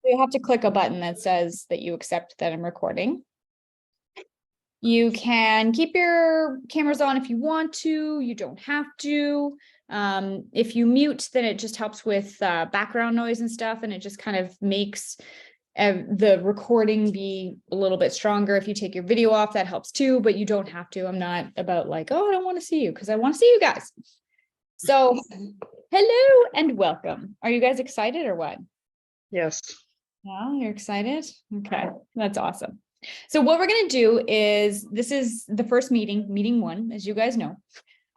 You have to click a button that says that you accept that I'm recording. You can keep your cameras on if you want to. You don't have to. If you mute, then it just helps with background noise and stuff, and it just kind of makes the recording be a little bit stronger. If you take your video off, that helps too, but you don't have to. I'm not about like, oh, I don't want to see you, because I want to see you guys. So hello and welcome. Are you guys excited or what? Yes. Yeah, you're excited? Okay, that's awesome. So what we're going to do is, this is the first meeting one, as you guys know.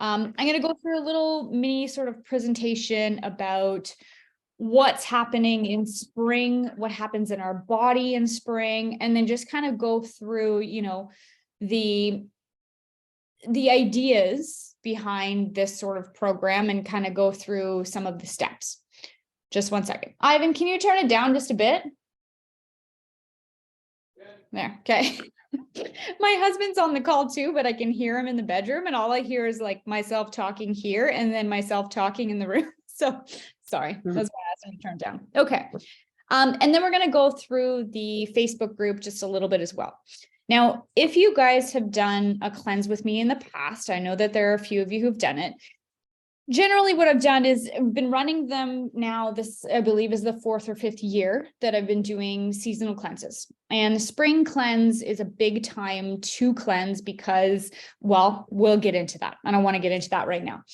I'm going to go through a little mini sort of presentation about what's happening in spring, what happens in our body in spring, and then just kind of go through, you know, the ideas behind this sort of program and kind of go through some of the steps. Just one second. Ivan, can you turn it down just a bit? There, okay. My husband's on the call too, but I can hear him in the bedroom, and all I hear is like myself talking here and then myself talking in the room. So sorry, that's why I asked him to turn down. Okay. And then we're going to go through the Facebook group just a little bit as well. Now, if you guys have done a cleanse with me in the past, I know that there are a few of you who've done it. Generally, what I've done is I've been running them now. This, I believe, is the 4th or 5th year that I've been doing seasonal cleanses. And the spring cleanse is a big time to cleanse because, well, we'll get into that. I don't want to get into that right now.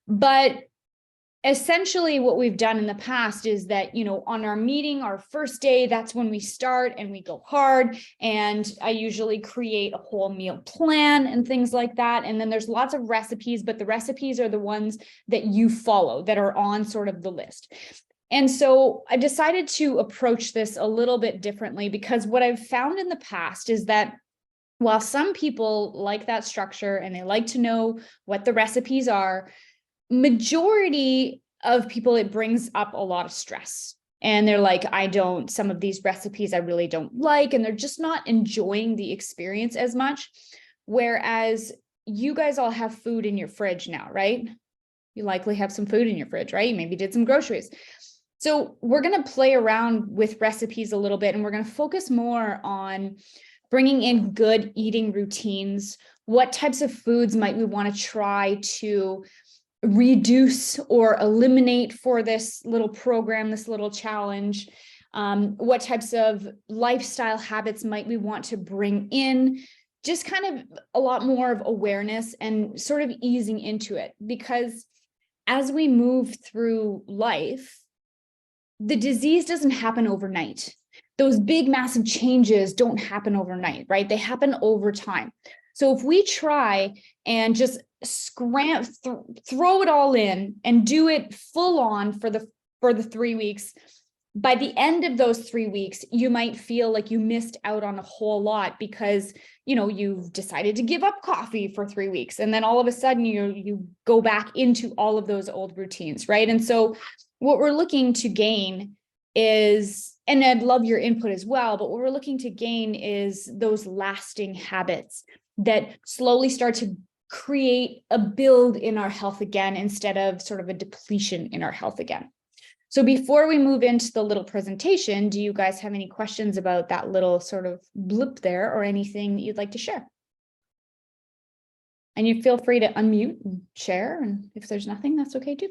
But essentially what we've done in the past is that, you know, on our meeting, our first day, that's when we start and we go hard. And I usually create a whole meal plan and things like that. And then there's lots of recipes, but the recipes are the ones that you follow that are on sort of the list. And so I decided to approach this a little bit differently, because what I've found in the past is that while some people like that structure and they like to know what the recipes are, majority of people, it brings up a lot of stress. And they're like, some of these recipes I really don't like, and they're just not enjoying the experience as much. Whereas you guys all have food in your fridge now, right? You likely have some food in your fridge, right? You maybe did some groceries. So we're going to play around with recipes a little bit, and we're going to focus more on bringing in good eating routines. What types of foods might we want to try to reduce or eliminate for this little program, this little challenge? What types of lifestyle habits might we want to bring in? Just kind of a lot more of awareness and sort of easing into it, because as we move through life, the disease doesn't happen overnight. Those big, massive changes don't happen overnight, right? They happen over time. So if we try and just throw it all in and do it full on for the 3 weeks, by the end of those 3 weeks, you might feel like you missed out on a whole lot, because, you know, you've decided to give up coffee for 3 weeks. And then all of a sudden you go back into all of those old routines, right? And so what we're looking to gain is, and I'd love your input as well, but what we're looking to gain is those lasting habits that slowly start to create a build in our health again, instead of sort of a depletion in our health again. So before we move into the little presentation, do you guys have any questions about that little sort of blip there, or anything that you'd like to share? And you feel free to unmute and share, and if there's nothing, that's okay too.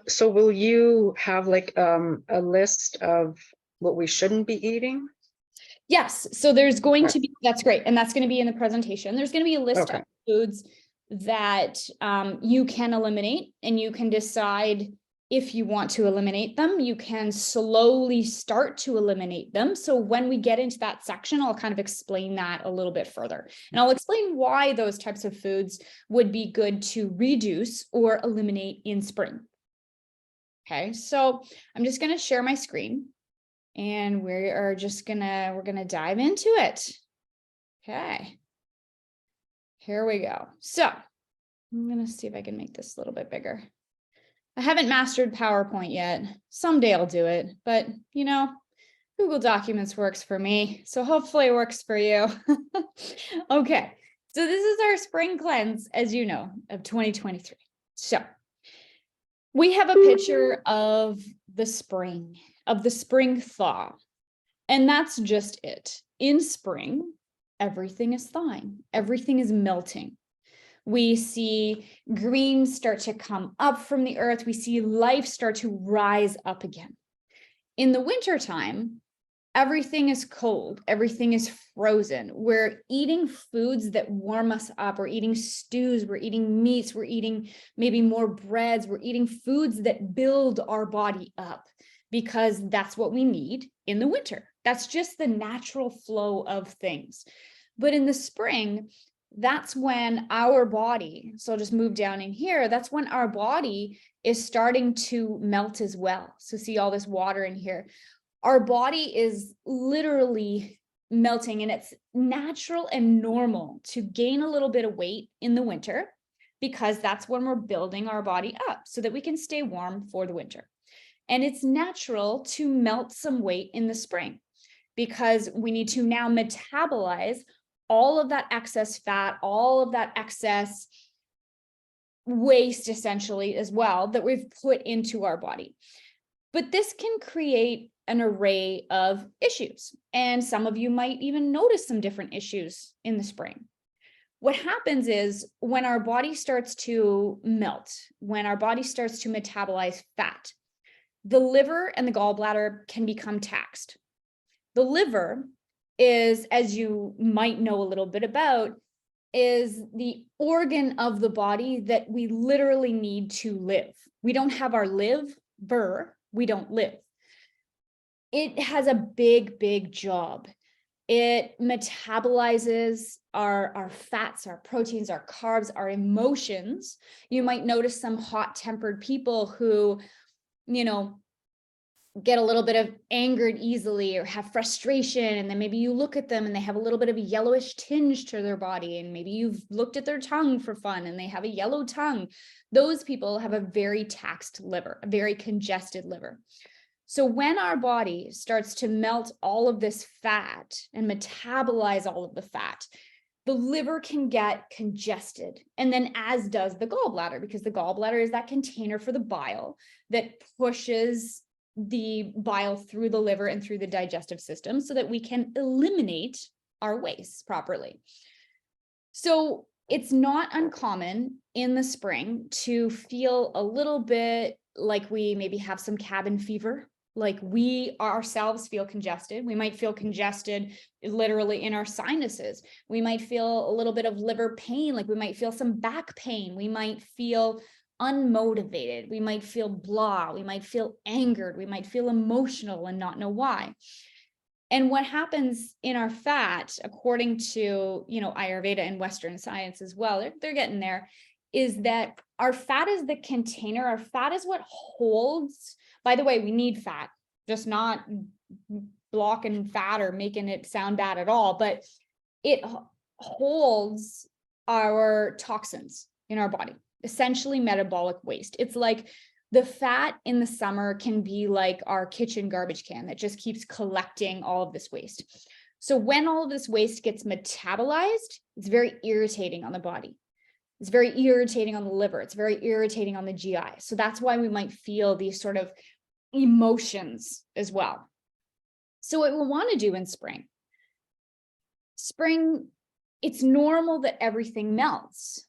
So will you have like a list of what we shouldn't be eating? Yes. So there's going to be, that's great. And that's going to be in the presentation. There's going to be a list of foods that you can eliminate, and you can decide if you want to eliminate them. You can slowly start to eliminate them. So when we get into that section, I'll kind of explain that a little bit further. And I'll explain why those types of foods would be good to reduce or eliminate in spring. Okay, so I'm just going to share my screen, and we're gonna dive into it. Okay, here we go. So I'm gonna see if I can make this a little bit bigger. I haven't mastered PowerPoint yet. Someday I'll do it, but you know, Google Documents works for me, so hopefully it works for you. Okay, so this is our spring cleanse, as you know, of 2023. So We have a picture of the spring thaw. And that's just it. In spring, everything is thawing, everything is melting. We see greens start to come up from the earth. We see life start to rise up again. In the wintertime, everything is cold, everything is frozen. We're eating foods that warm us up. We're eating stews, we're eating meats, we're eating maybe more breads, we're eating foods that build our body up because that's what we need in the winter. That's just the natural flow of things. But in the spring, that's when our body, so I'll just move down in here, that's when our body is starting to melt as well. So see all this water in here. Our body is literally melting, and it's natural and normal to gain a little bit of weight in the winter because that's when we're building our body up so that we can stay warm for the winter. And it's natural to melt some weight in the spring because we need to now metabolize all of that excess fat, all of that excess waste essentially as well that we've put into our body. But this can create an array of issues. And some of you might even notice some different issues in the spring. What happens is when our body starts to melt, when our body starts to metabolize fat, the liver and the gallbladder can become taxed. The liver is, as you might know a little bit about, is the organ of the body that we literally need to live. We don't have our liver, we don't live. It has a big, big job. It metabolizes our fats, our proteins, our carbs, our emotions. You might notice some hot-tempered people who, get a little bit of angered easily or have frustration, and then maybe you look at them and they have a little bit of a yellowish tinge to their body, and maybe you've looked at their tongue for fun and they have a yellow tongue. Those people have a very taxed liver, a very congested liver. So when our body starts to melt all of this fat and metabolize all of the fat, the liver can get congested, and then as does the gallbladder, because the gallbladder is that container for the bile that pushes the bile through the liver and through the digestive system so that we can eliminate our waste properly. So it's not uncommon in the spring to feel a little bit like we maybe have some cabin fever, like we ourselves feel congested. We might feel congested literally in our sinuses. We might feel a little bit of liver pain, like we might feel some back pain. We might feel unmotivated. We might feel blah. We might feel angered. We might feel emotional and not know why. And what happens in our fat, according to, Ayurveda and Western science as well, they're getting there, is that our fat is the container. Our fat is what holds. By the way, we need fat, just not blocking fat or making it sound bad at all, but it holds our toxins in our body. Essentially metabolic waste. It's like the fat in the summer can be like our kitchen garbage can that just keeps collecting all of this waste. So when all of this waste gets metabolized, it's very irritating on the body. It's very irritating on the liver. It's very irritating on the GI. So that's why we might feel these sort of emotions as well. So what we want to do in spring, it's normal that everything melts.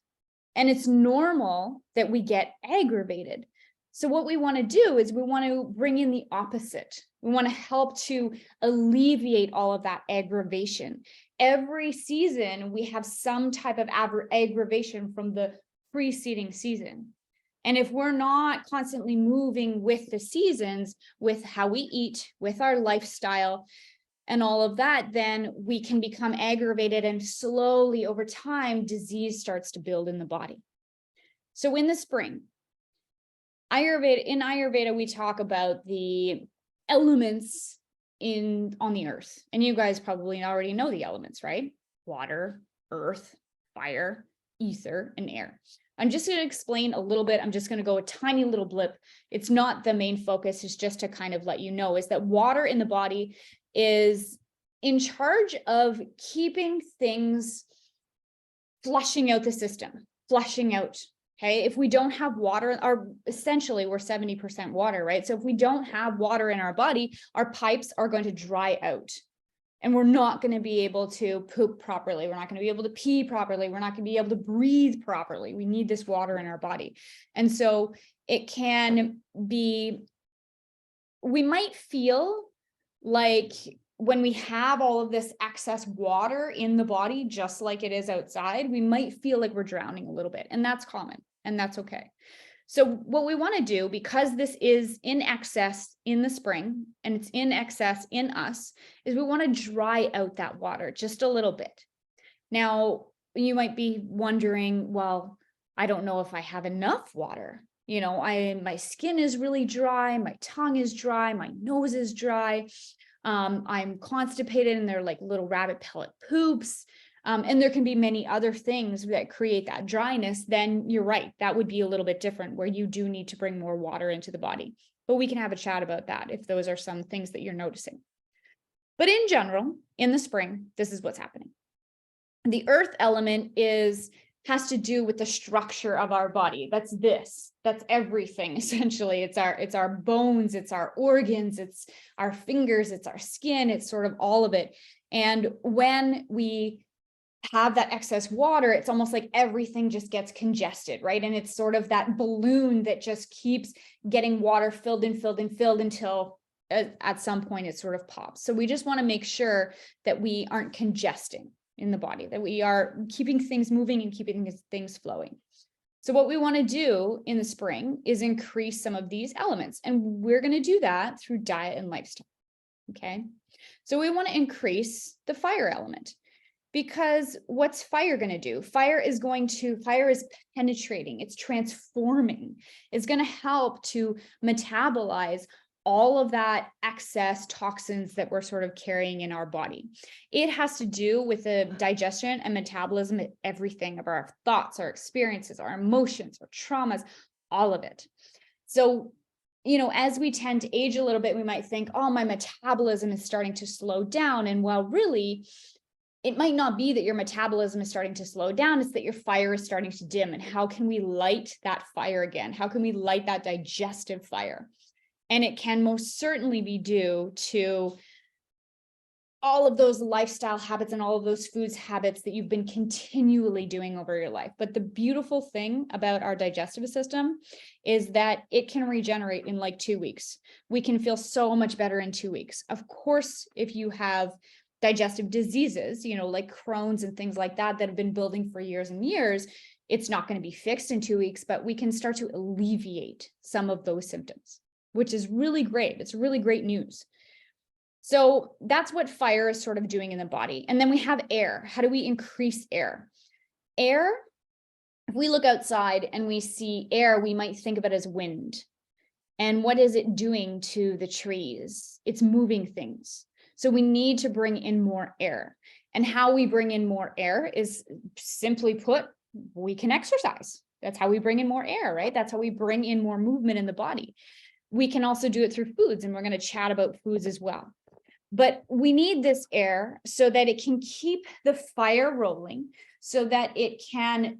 And it's normal that we get aggravated. So what we want to do is we want to bring in the opposite. We want to help to alleviate all of that aggravation. Every season, we have some type of aggravation from the preceding season. And if we're not constantly moving with the seasons, with how we eat, with our lifestyle, and all of that, then we can become aggravated, and slowly over time, disease starts to build in the body. So in the spring, in Ayurveda, we talk about the elements on the earth. And you guys probably already know the elements, right? Water, earth, fire, ether, and air. I'm just going to explain a little bit. I'm just going to go a tiny little blip. It's not the main focus. It's just to kind of let you know is that water in the body is in charge of keeping things flushing out the system, flushing out Okay, if we don't have water, essentially we're 70% water, right? So if we don't have water in our body, our pipes are going to dry out. And we're not going to be able to poop properly. We're not going to be able to pee properly. We're not going to be able to breathe properly. We need this water in our body. And so it can be, we might feel like when we have all of this excess water in the body, just like it is outside, we might feel like we're drowning a little bit. And that's common, and that's okay. So what we want to do, because this is in excess in the spring and it's in excess in us, is we want to dry out that water just a little bit. Now, you might be wondering, well, I don't know if I have enough water. You know, my skin is really dry, my tongue is dry, my nose is dry. I'm constipated and they're like little rabbit pellet poops. And there can be many other things that create that dryness. Then you're right, that would be a little bit different, where you do need to bring more water into the body. But we can have a chat about that if those are some things that you're noticing. But in general, in the spring, this is what's happening. The earth element has to do with the structure of our body. That's everything essentially. It's our bones, it's our organs, it's our fingers, it's our skin, it's sort of all of it. And when we have that excess water, it's almost like everything just gets congested, right? And it's sort of that balloon that just keeps getting water filled and filled and filled until at some point it sort of pops. So we just want to make sure that we aren't congesting in the body, that we are keeping things moving and keeping things flowing. So what we want to do in the spring is increase some of these elements, and we're going to do that through diet and lifestyle. Okay, so we want to increase the fire element. Because what's fire going to do? Fire is penetrating, it's transforming, it's going to help to metabolize all of that excess toxins that we're sort of carrying in our body. It has to do with the digestion and metabolism of everything, of our thoughts, our experiences, our emotions, our traumas, all of it. So, you know, as we tend to age a little bit, we might think, oh, my metabolism is starting to slow down. And while really, it might not be that your metabolism is starting to slow down, it's that your fire is starting to dim. And how can we light that fire again? How can we light that digestive fire? And it can most certainly be due to all of those lifestyle habits and all of those foods habits that you've been continually doing over your life. But the beautiful thing about our digestive system is that it can regenerate in like 2 weeks. We can feel so much better in 2 weeks. Of course, if you have digestive diseases, you know, like Crohn's and things like that, that have been building for years and years, it's not going to be fixed in 2 weeks, but we can start to alleviate some of those symptoms, which is really great. It's really great news. So that's what fire is sort of doing in the body. And then we have air. How do we increase air? Air, if we look outside and we see air, we might think of it as wind. And what is it doing to the trees? It's moving things. So we need to bring in more air. And how we bring in more air is, simply put, we can exercise. That's how we bring in more air, right? That's how we bring in more movement in the body. We can also do it through foods, and we're going to chat about foods as well. But we need this air so that it can keep the fire rolling, so that it can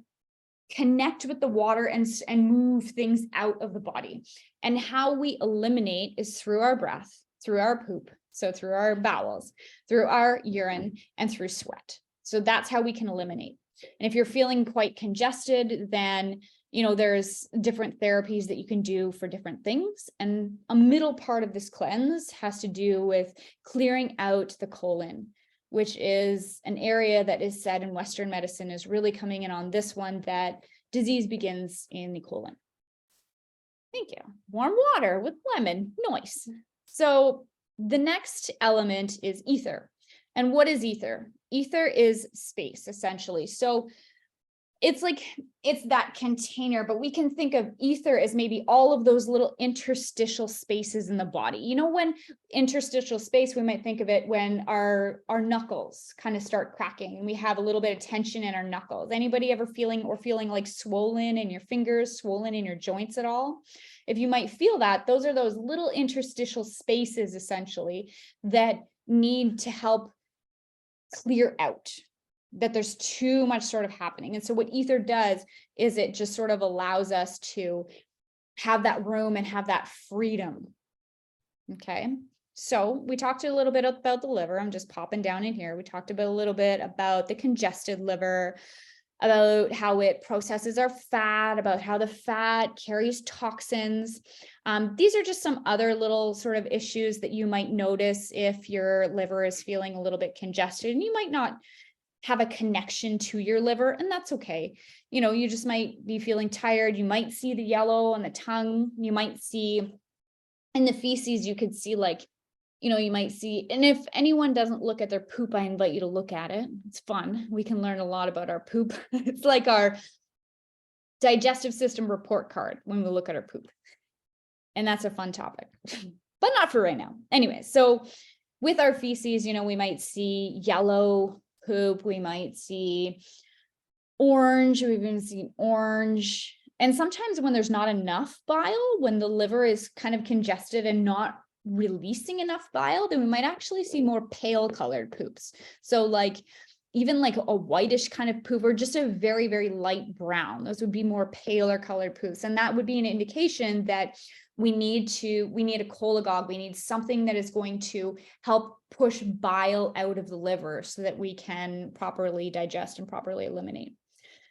connect with the water and move things out of the body. And how we eliminate is through our breath, through our poop, so through our bowels, through our urine, and through sweat. So that's how we can eliminate. And if you're feeling quite congested, then, you know, there's different therapies that you can do for different things. And a middle part of this cleanse has to do with clearing out the colon, which is an area that is said in Western medicine is really coming in on this one, that disease begins in the colon. Thank you. Warm water with lemon, nice. So the next element is ether. And what is ether? Ether is space, essentially. So it's like, it's that container, but we can think of ether as maybe all of those little interstitial spaces in the body. You know, when interstitial space, we might think of it when our knuckles kind of start cracking and we have a little bit of tension in our knuckles. Anybody ever feeling like swollen in your fingers, swollen in your joints at all? If you might feel that, those are those little interstitial spaces essentially that need to help clear out. that there's too much sort of happening. And so what ether does is it just sort of allows us to have that room and have that freedom. Okay. So we talked a little bit about the liver. I'm just popping down in here. We talked about a little bit about the congested liver, about how it processes our fat, about how the fat carries toxins. These are just some other little sort of issues that you might notice if your liver is feeling a little bit congested, and you might not have a connection to your liver, and that's okay. You know, you just might be feeling tired. You might see the yellow on the tongue. You might see in the feces, you could see like, you know, you might see, and if anyone doesn't look at their poop, I invite you to look at it. It's fun. We can learn a lot about our poop. It's like our digestive system report card when we look at our poop. And that's a fun topic, but not for right now. Anyway, so with our feces, you know, we might see yellow poop, we might see orange, we've even seen orange. And sometimes when there's not enough bile, when the liver is kind of congested and not releasing enough bile, then we might actually see more pale colored poops. So like even like a whitish kind of poop, or just a very, very light brown. Those would be more paler colored poops. And that would be an indication that we need a cholagogue. We need something that is going to help push bile out of the liver so that we can properly digest and properly eliminate.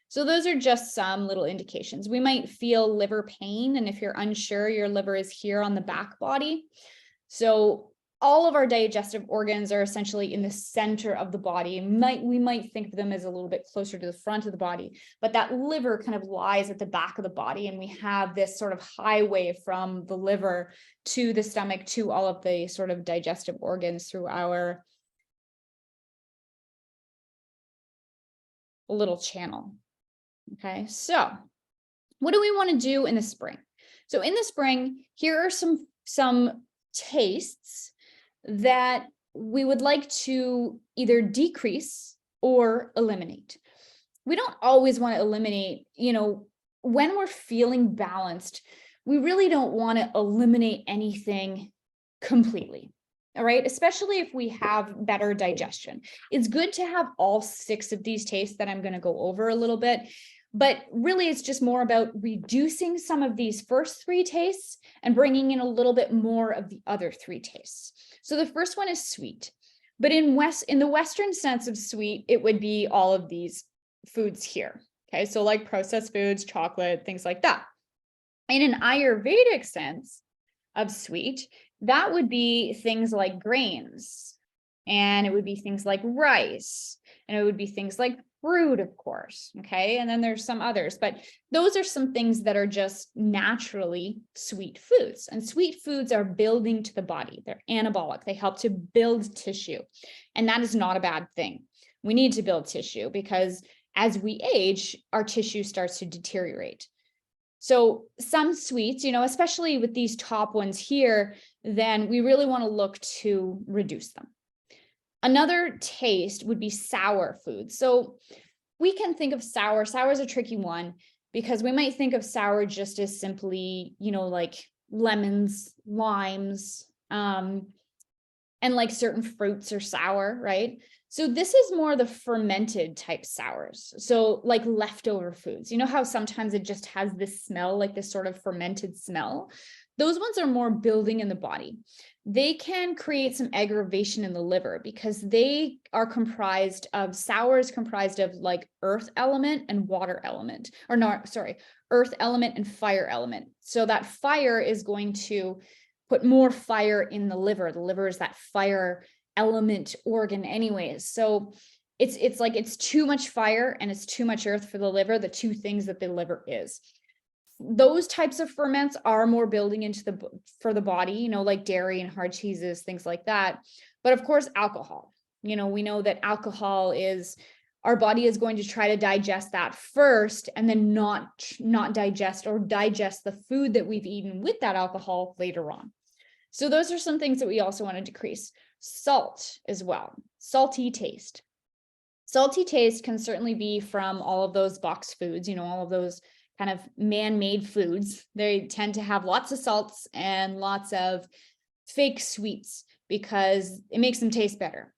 So those are just some little indications. We might feel liver pain. And if you're unsure, your liver is here on the back body. So all of our digestive organs are essentially in the center of the body. We might think of them as a little bit closer to the front of the body, but that liver kind of lies at the back of the body. And we have this sort of highway from the liver to the stomach to all of the sort of digestive organs through our little channel. Okay, so what do we want to do in the spring? So in the spring, here are some tastes that we would like to either decrease or eliminate. We don't always want to eliminate, you know, when we're feeling balanced, we really don't want to eliminate anything completely. All right, especially if we have better digestion. It's good to have all 6 of these tastes that I'm going to go over a little bit. But really, it's just more about reducing some of these first 3 tastes and bringing in a little bit more of the other 3 tastes. So the first one is sweet. But in the Western sense of sweet, it would be all of these foods here. Okay, so like processed foods, chocolate, things like that. In an Ayurvedic sense of sweet, that would be things like grains, and it would be things like rice, and it would be things like fruit, of course. Okay. And then there's some others, but those are some things that are just naturally sweet foods. And sweet foods are building to the body. They're anabolic. They help to build tissue. And that is not a bad thing. We need to build tissue because as we age, our tissue starts to deteriorate. So some sweets, you know, especially with these top ones here, then we really want to look to reduce them. Another taste would be sour foods. So we can think of sour. Sour is a tricky one because we might think of sour just as simply, you know, like lemons, limes, and like certain fruits are sour, right? So this is more the fermented type sours. So like leftover foods, you know how sometimes it just has this smell, like this sort of fermented smell? Those ones are more building in the body. They can create some aggravation in the liver because they are comprised of, sour is comprised of like earth element and water element, or not, sorry, earth element and fire element. So that fire is going to put more fire in the liver. The liver is that fire element organ anyways. So it's like it's too much fire and it's too much earth for the liver, the two things that the liver is. Those types of ferments are more building into for the body, you know, like dairy and hard cheeses, things like that. But of course, alcohol, you know, we know that alcohol is, our body is going to try to digest that first and then not digest or digest the food that we've eaten with that alcohol later on. So those are some things that we also want to decrease. Salt as well, salty taste. Salty taste can certainly be from all of those box foods, you know, all of those kind of man-made foods. They tend to have lots of salts and lots of fake sweets because it makes them taste better.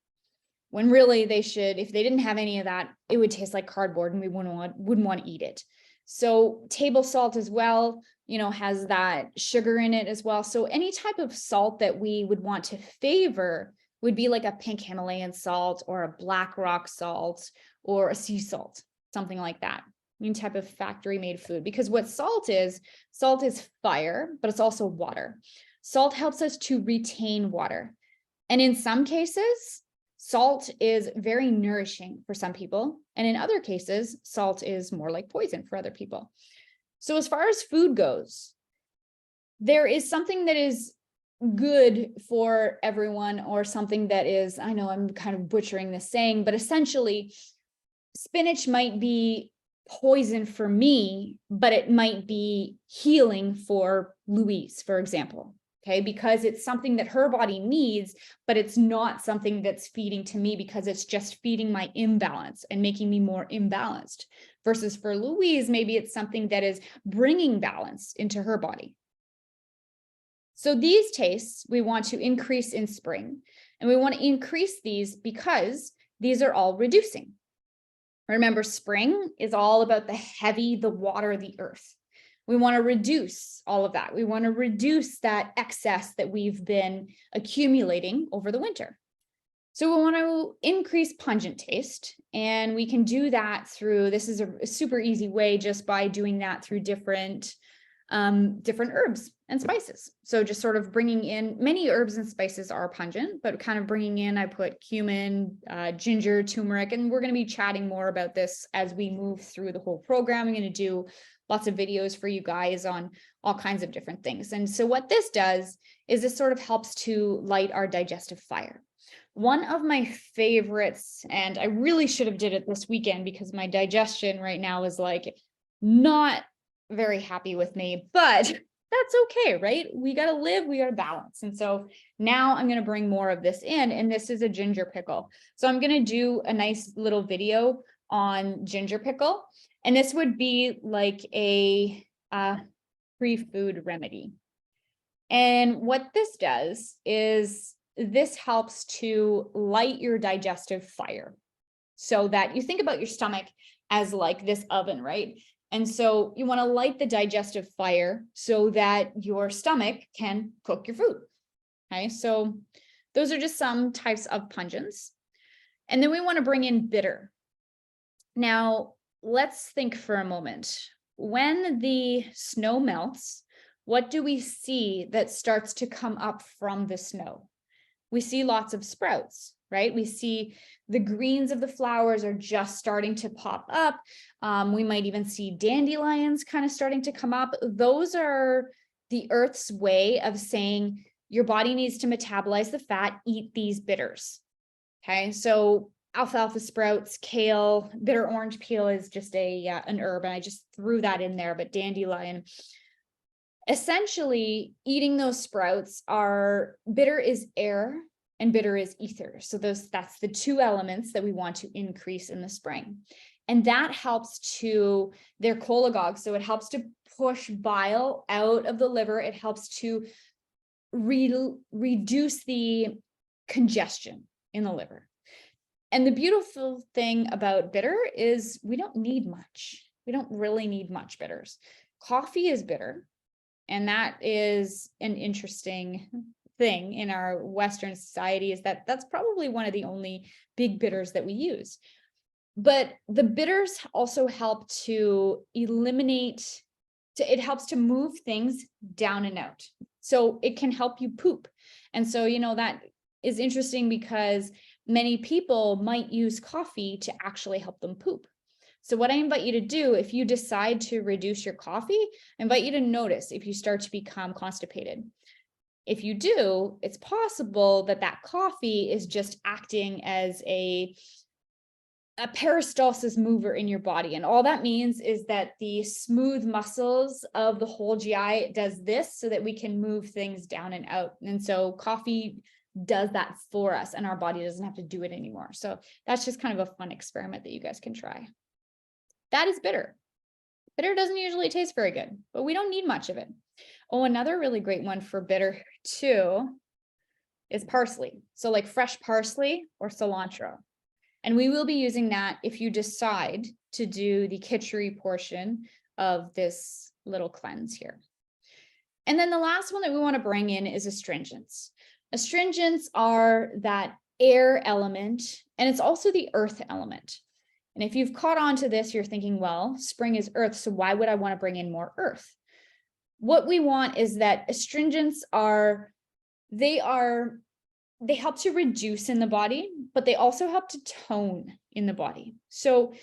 when really they should, if they didn't have any of that, it would taste like cardboard and we wouldn't want to eat it. So table salt as well, has that sugar in it as well. So any type of salt that we would want to favor would be like a pink Himalayan salt or a black rock salt or a sea salt, something like that. Any type of factory made food, because what salt is fire, but it's also water. Salt helps us to retain water. And in some cases, salt is very nourishing for some people. And in other cases, salt is more like poison for other people. So as far as food goes, there is something that is good for everyone, or something that is, I know I'm kind of butchering this saying, but essentially spinach might be poison for me, but it might be healing for Louise, for example. Okay, because it's something that her body needs, but it's not something that's feeding to me because it's just feeding my imbalance and making me more imbalanced. Versus for Louise, maybe it's something that is bringing balance into her body. So these tastes we want to increase in spring, and we want to increase these because these are all reducing. Remember, spring is all about the heavy, the water, the earth. We want to reduce all of that. We want to reduce that excess that we've been accumulating over the winter. So we want to increase pungent taste, and we can do that through, this is a super easy way, just by doing that through different herbs and spices. So just sort of bringing in, many herbs and spices are pungent, but kind of bringing in, I put cumin, ginger, turmeric, and we're going to be chatting more about this as we move through the whole program. I'm going to do lots of videos for you guys on all kinds of different things. And so what this does is this sort of helps to light our digestive fire. One of my favorites, and I really should have did it this weekend because my digestion right now is like not very happy with me, but that's okay, right? We got to live, we got to balance. And so now I'm going to bring more of this in, and this is a ginger pickle. So I'm going to do a nice little video on ginger pickle, and this would be like a pre-food remedy. And what this does is this helps to light your digestive fire, so that you think about your stomach as like this oven, right? And so you want to light the digestive fire so that your stomach can cook your food. Okay, so those are just some types of pungents. And then we want to bring in bitter. Now, let's think for a moment. When the snow melts, what do we see that starts to come up from the snow? We see lots of sprouts, right? We see the greens of the flowers are just starting to pop up. We might even see dandelions kind of starting to come up. Those are the earth's way of saying your body needs to metabolize the fat, eat these bitters. Okay, so alfalfa sprouts, kale, bitter orange peel is just an herb, and I just threw that in there, but dandelion. Essentially, eating those sprouts are, bitter is air and bitter is ether. So that's the two elements that we want to increase in the spring. And that helps to, they're cholagogues, so it helps to push bile out of the liver. It helps to reduce the congestion in the liver. And the beautiful thing about bitter is we don't need much. We don't really need much bitters. Coffee is bitter, and that is an interesting thing in our Western society, is that that's probably one of the only big bitters that we use. But the bitters also help to eliminate, it helps to move things down and out. So it can help you poop. And so, that is interesting because many people might use coffee to actually help them poop. So what I invite you to do, if you decide to reduce your coffee, I invite you to notice if you start to become constipated. If you do, it's possible that coffee is just acting as a peristalsis mover in your body. And all that means is that the smooth muscles of the whole GI does this so that we can move things down and out. And so coffee does that for us, and our body doesn't have to do it anymore. So that's just kind of a fun experiment that you guys can try. That is bitter. Bitter doesn't usually taste very good, but we don't need much of it. Oh, another really great one for bitter too is parsley. So like fresh parsley or cilantro. And we will be using that if you decide to do the Khichdi portion of this little cleanse here. And then the last one that we want to bring in is astringents. Astringents are that air element, and it's also the earth element. And if you've caught on to this, you're thinking, well, spring is earth, so why would I want to bring in more earth? What we want is that astringents they help to reduce in the body, but they also help to tone in the body. So,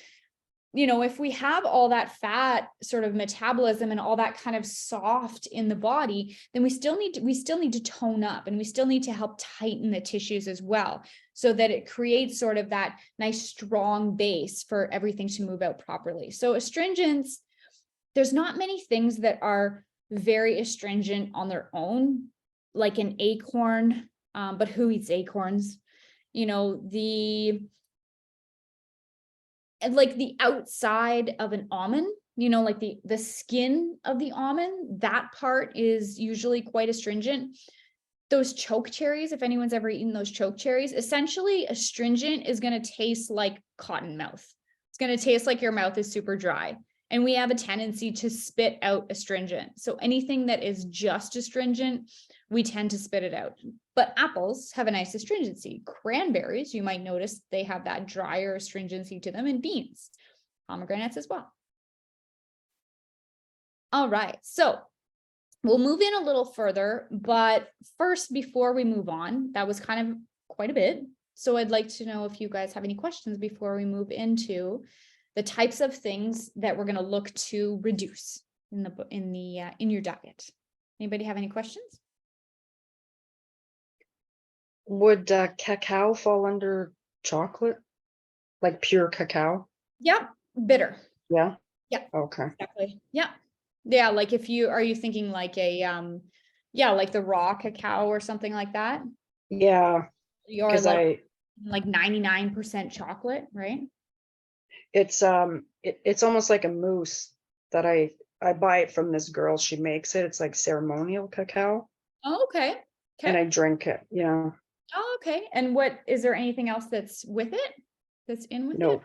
if we have all that fat sort of metabolism and all that kind of soft in the body, then we still need to tone up, and we still need to help tighten the tissues as well, so that it creates sort of that nice strong base for everything to move out properly. So astringents, there's not many things that are very astringent on their own, like an acorn, but who eats acorns? Like the outside of an almond, like the skin of the almond, that part is usually quite astringent. Those choke cherries, if anyone's ever eaten those choke cherries, essentially astringent is going to taste like cotton mouth. It's going to taste like your mouth is super dry. And we have a tendency to spit out astringent. So anything that is just astringent, we tend to spit it out. But apples have a nice astringency. Cranberries, you might notice they have that drier astringency to them, and beans, pomegranates as well. All right, so we'll move in a little further, but first, before we move on, that was kind of quite a bit. So I'd like to know if you guys have any questions before we move into the types of things that we're going to look to reduce in your diet. Anybody have any questions? Would cacao fall under chocolate? Like pure cacao? Yep, bitter. Yeah. Yeah. Okay. Exactly. Yeah. Yeah. Like are you thinking like like the raw cacao or something like that? Yeah. Or like 99% chocolate, right? It's it's almost like a mousse that I buy it from this girl. She makes it. It's like ceremonial cacao. Oh, okay. And I drink it. Yeah. Oh, okay. And is there anything else that's with it? That's in with it?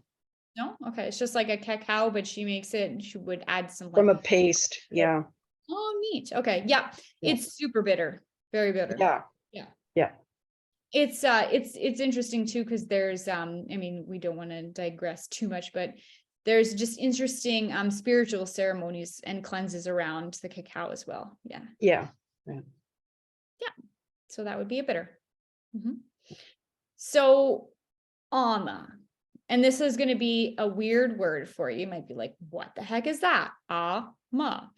No? Okay. It's just like a cacao, but she makes it, she would add some from a paste. Yeah. Oh, neat. Okay. Yeah. It's super bitter. Very bitter. Yeah. Yeah. Yeah. It's interesting too, because there's we don't want to digress too much, but there's just interesting spiritual ceremonies and cleanses around the cacao as well. Yeah. Yeah. So that would be a bitter. So ama, and this is going to be a weird word for you. You might be like, what the heck is that? Ama.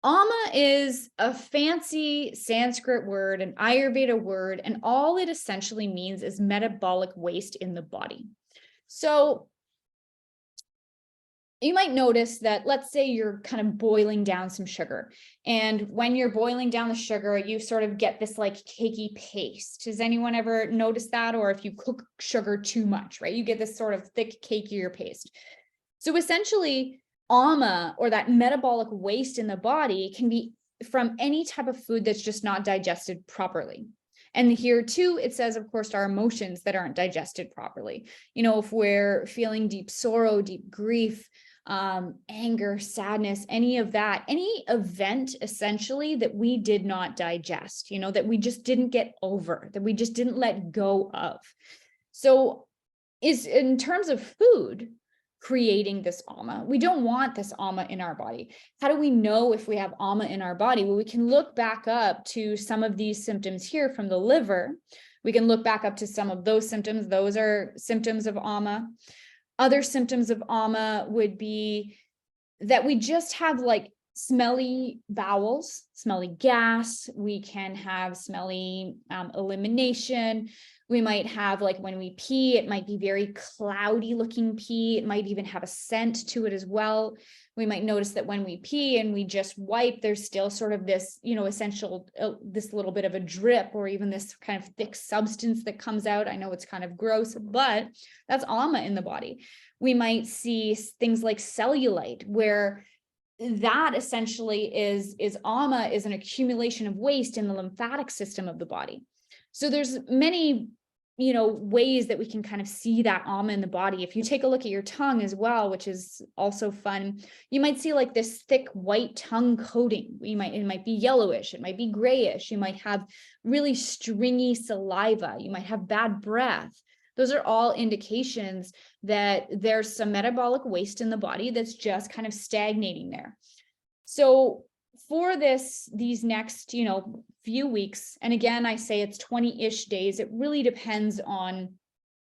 Ama is a fancy Sanskrit word, an Ayurveda word, and all it essentially means is metabolic waste in the body. So you might notice that, let's say you're kind of boiling down some sugar, and when you're boiling down the sugar, you sort of get this like cakey paste. Has anyone ever noticed that? Or if you cook sugar too much, right? You get this sort of thick, cakier paste. So essentially, ama, or that metabolic waste in the body, can be from any type of food that's just not digested properly. And here too, it says, of course, our emotions that aren't digested properly. If we're feeling deep sorrow, deep grief, anger, sadness, any of that, any event essentially that we did not digest, that we just didn't get over, that we just didn't let go of. So is in terms of food, creating this ama. We don't want this ama in our body. How do we know if we have ama in our body? Well, we can look back up to some of these symptoms here from the liver. We can look back up to some of those symptoms. Those are symptoms of ama. Other symptoms of ama would be that we just have like smelly bowels, smelly gas. We can have smelly elimination. We might have, like when we pee, it might be very cloudy looking pee. It might even have a scent to it as well. We might notice that when we pee and we just wipe, there's still sort of this, essential, this little bit of a drip, or even this kind of thick substance that comes out. I know it's kind of gross, but that's ama in the body. We might see things like cellulite, where that essentially is ama, is an accumulation of waste in the lymphatic system of the body. So there's many, ways that we can kind of see that alma in the body. If you take a look at your tongue as well, which is also fun, you might see like this thick white tongue coating. It might be yellowish, it might be grayish, you might have really stringy saliva, you might have bad breath. Those are all indications that there's some metabolic waste in the body that's just kind of stagnating there. So for these next, few weeks, and again, I say it's 20-ish days. It really depends on,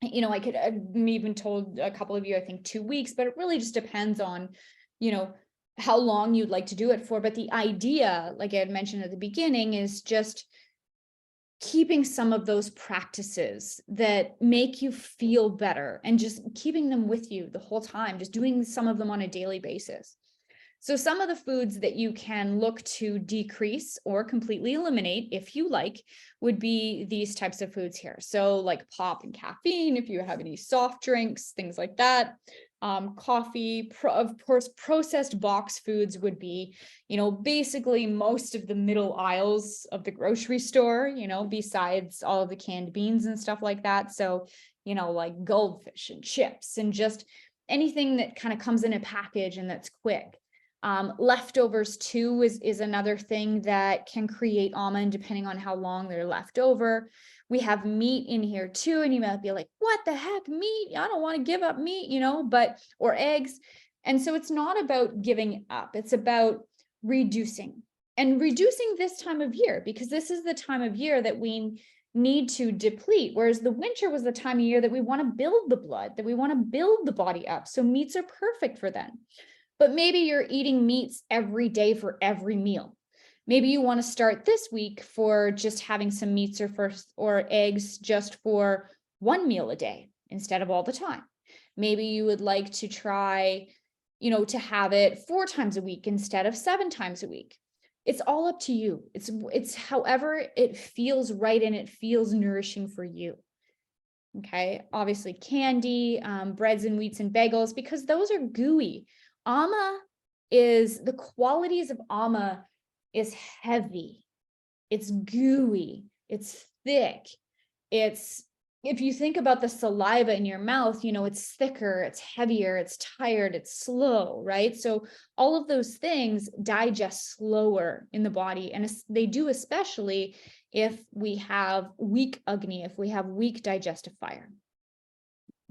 I've even told a couple of you, I think 2 weeks, but it really just depends on, how long you'd like to do it for. But the idea, like I had mentioned at the beginning, is just keeping some of those practices that make you feel better and just keeping them with you the whole time, just doing some of them on a daily basis. So some of the foods that you can look to decrease or completely eliminate, if you like, would be these types of foods here. So like pop and caffeine, if you have any soft drinks, things like that. Coffee, of course, processed box foods would be, basically most of the middle aisles of the grocery store, besides all of the canned beans and stuff like that. So, like goldfish and chips and just anything that kind of comes in a package and that's quick. Leftovers too is another thing that can create almond depending on how long they're left over. We have meat in here too, and you might be like, what the heck, meat? I don't want to give up meat, or eggs. And so it's not about giving up, it's about reducing this time of year, because this is the time of year that we need to deplete, whereas the winter was the time of year that we want to build the blood, that we want to build the body up. So meats are perfect for them. But maybe you're eating meats every day for every meal. Maybe you want to start this week for just having some meats or eggs just for one meal a day instead of all the time. Maybe you would like to try, to have it 4 times a week instead of 7 times a week. It's all up to you. It's however it feels right and it feels nourishing for you. Okay. Obviously candy, breads and wheats and bagels, because those are gooey. The qualities of alma is heavy, it's gooey, it's thick, if you think about the saliva in your mouth, it's thicker, it's heavier, it's tired, it's slow, right? So all of those things digest slower in the body, and they do, especially if we have weak Agni, if we have weak digestive fire.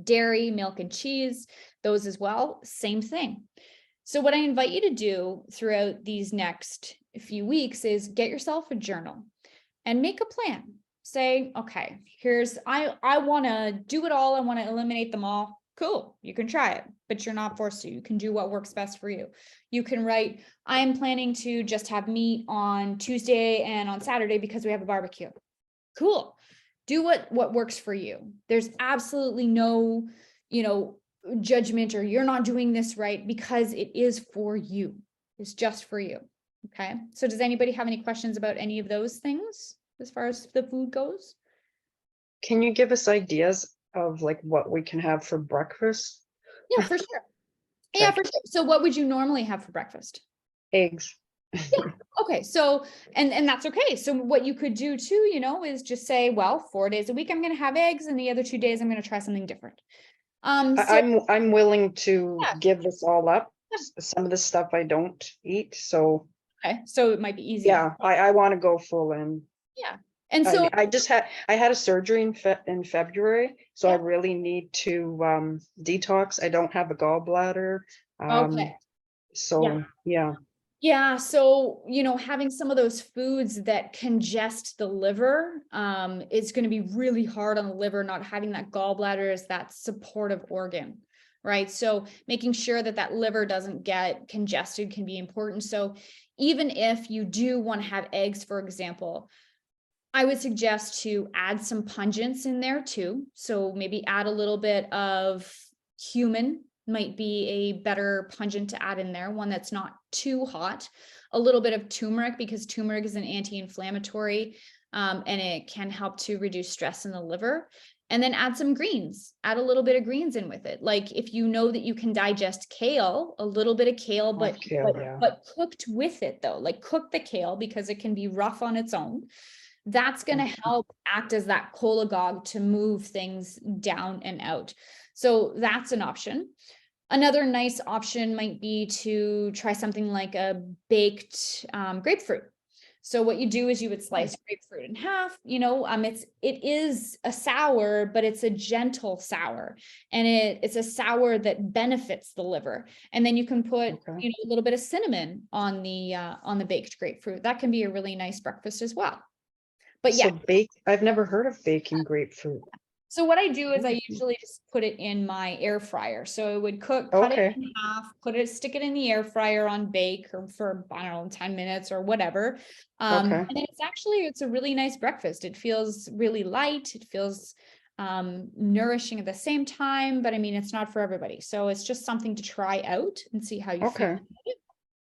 Dairy, milk, and cheese, those as well, same thing. So what I invite you to do throughout these next few weeks is get yourself a journal and make a plan. Say, okay, I want to do it all. I want to eliminate them all. Cool. You can try it, but you're not forced to. You can do what works best for you. You can write, I am planning to just have meat on Tuesday and on Saturday because we have a barbecue. Cool. Do what works for you. There's absolutely no, judgment or you're not doing this right, because it is for you. It's just for you. Okay. So does anybody have any questions about any of those things as far as the food goes? Can you give us ideas of like what we can have for breakfast? Yeah, for sure. Yeah, for sure. So what would you normally have for breakfast? Eggs. Yeah. Okay. So, and that's okay. So what you could do too, is just say, well, 4 days a week, I'm going to have eggs, and the other 2 days, I'm going to try something different. I'm willing to Yeah. give this all up. Some of the stuff I don't eat. So Okay. So it might be easy. yeah, I want to go full in. Yeah. And so I had a surgery in February, so Yeah. I really need to detox. I don't have a gallbladder. Okay. So yeah. Yeah. So, having some of those foods that congest the liver, is going to be really hard on the liver, not having that gallbladder as that supportive organ, right? So making sure that liver doesn't get congested can be important. So even if you do want to have eggs, for example, I would suggest to add some pungents in there too. So maybe add a little bit of cumin, might be a better pungent to add in there, one that's not too hot. A little bit of turmeric, because turmeric is an anti-inflammatory, and it can help to reduce stress in the liver. And then add some greens, add a little bit of greens in with it. Like if you know that you can digest kale, a little bit of kale, but cooked with it though, like cook the kale because it can be rough on its own. that's going to Okay. help act as that cholagogue to move things down and out. So that's an option. Another nice option might be to try something like a baked grapefruit. So what you do is you would slice grapefruit in half, it is a sour, but it's a gentle sour, and it's a sour that benefits the liver. And then you can put, Okay. a little bit of cinnamon on the baked grapefruit. That can be a really nice breakfast as well. But yeah, So I've never heard of baking grapefruit. so what I do is I Mm. usually just put it in my air fryer. So I would cut it Okay. in half, stick it in the air fryer on bake or for, I don't know, 10 minutes or whatever. Okay. And then it's a really nice breakfast. It feels really light. It feels nourishing at the same time, but I mean, it's not for everybody. So it's just something to try out and see how you feel. Okay.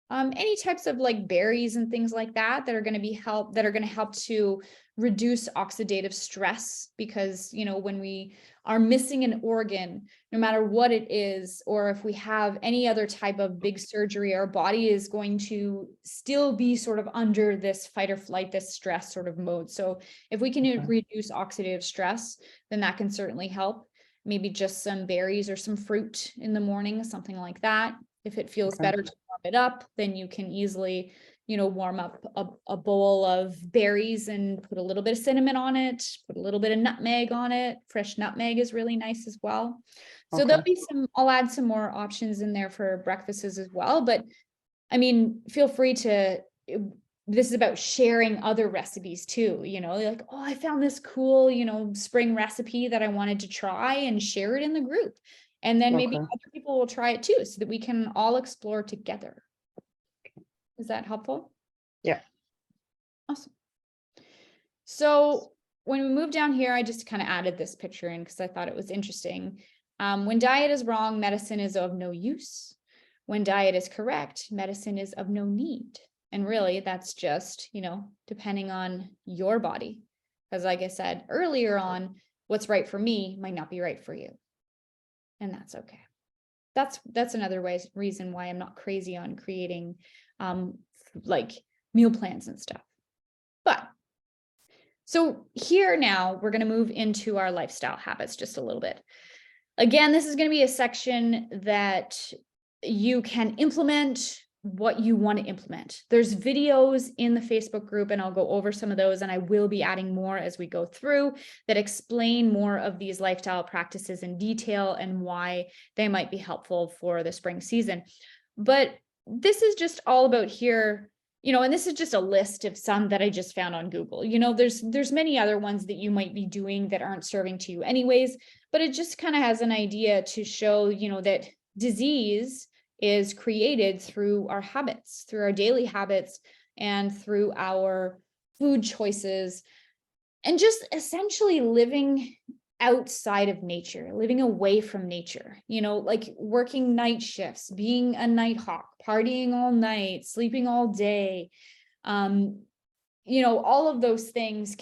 Any types of like berries and things like that are going to help to reduce oxidative stress, because when we are missing an organ, no matter what it is, or if we have any other type of big surgery, our body is going to still be sort of under this fight or flight, this stress sort of mode. So if we can Okay. reduce oxidative stress, then that can certainly help. Maybe just some berries or some fruit in the morning, something like that. If it feels Okay. better to warm it up, then you can easily, warm up a bowl of berries and put a little bit of cinnamon on it, put a little bit of nutmeg on it. Fresh nutmeg is really nice as well. So there'll Okay. be I'll add some more options in there for breakfasts as well. But I mean, feel free to, this is about sharing other recipes too, like, oh, I found this cool, spring recipe that I wanted to try, and share it in the group. And then maybe Okay. other people will try it too, so that we can all explore together. Is that helpful? Yeah. Awesome. So when we move down here, I just kind of added this picture in because I thought it was interesting. When diet is wrong, medicine is of no use. When diet is correct, medicine is of no need. And really, that's just, depending on your body. Because like I said earlier on, what's right for me might not be right for you. And that's okay. That's another reason why I'm not crazy on creating like meal plans and stuff. But so here now we're going to move into our lifestyle habits just a little bit. Again, this is going to be a section that you can implement what you want to implement. There's videos in the Facebook group, and I'll go over some of those, and I will be adding more as we go through that explain more of these lifestyle practices in detail and why they might be helpful for the spring season. But this is just all about here, and this is just a list of some that I just found on Google. There's many other ones that you might be doing that aren't serving to you anyways, but it just kind of has an idea to show, that disease is created through our habits, through our daily habits, and through our food choices, and just essentially living outside of nature, living away from nature, like working night shifts, being a night hawk, partying all night, sleeping all day. All of those things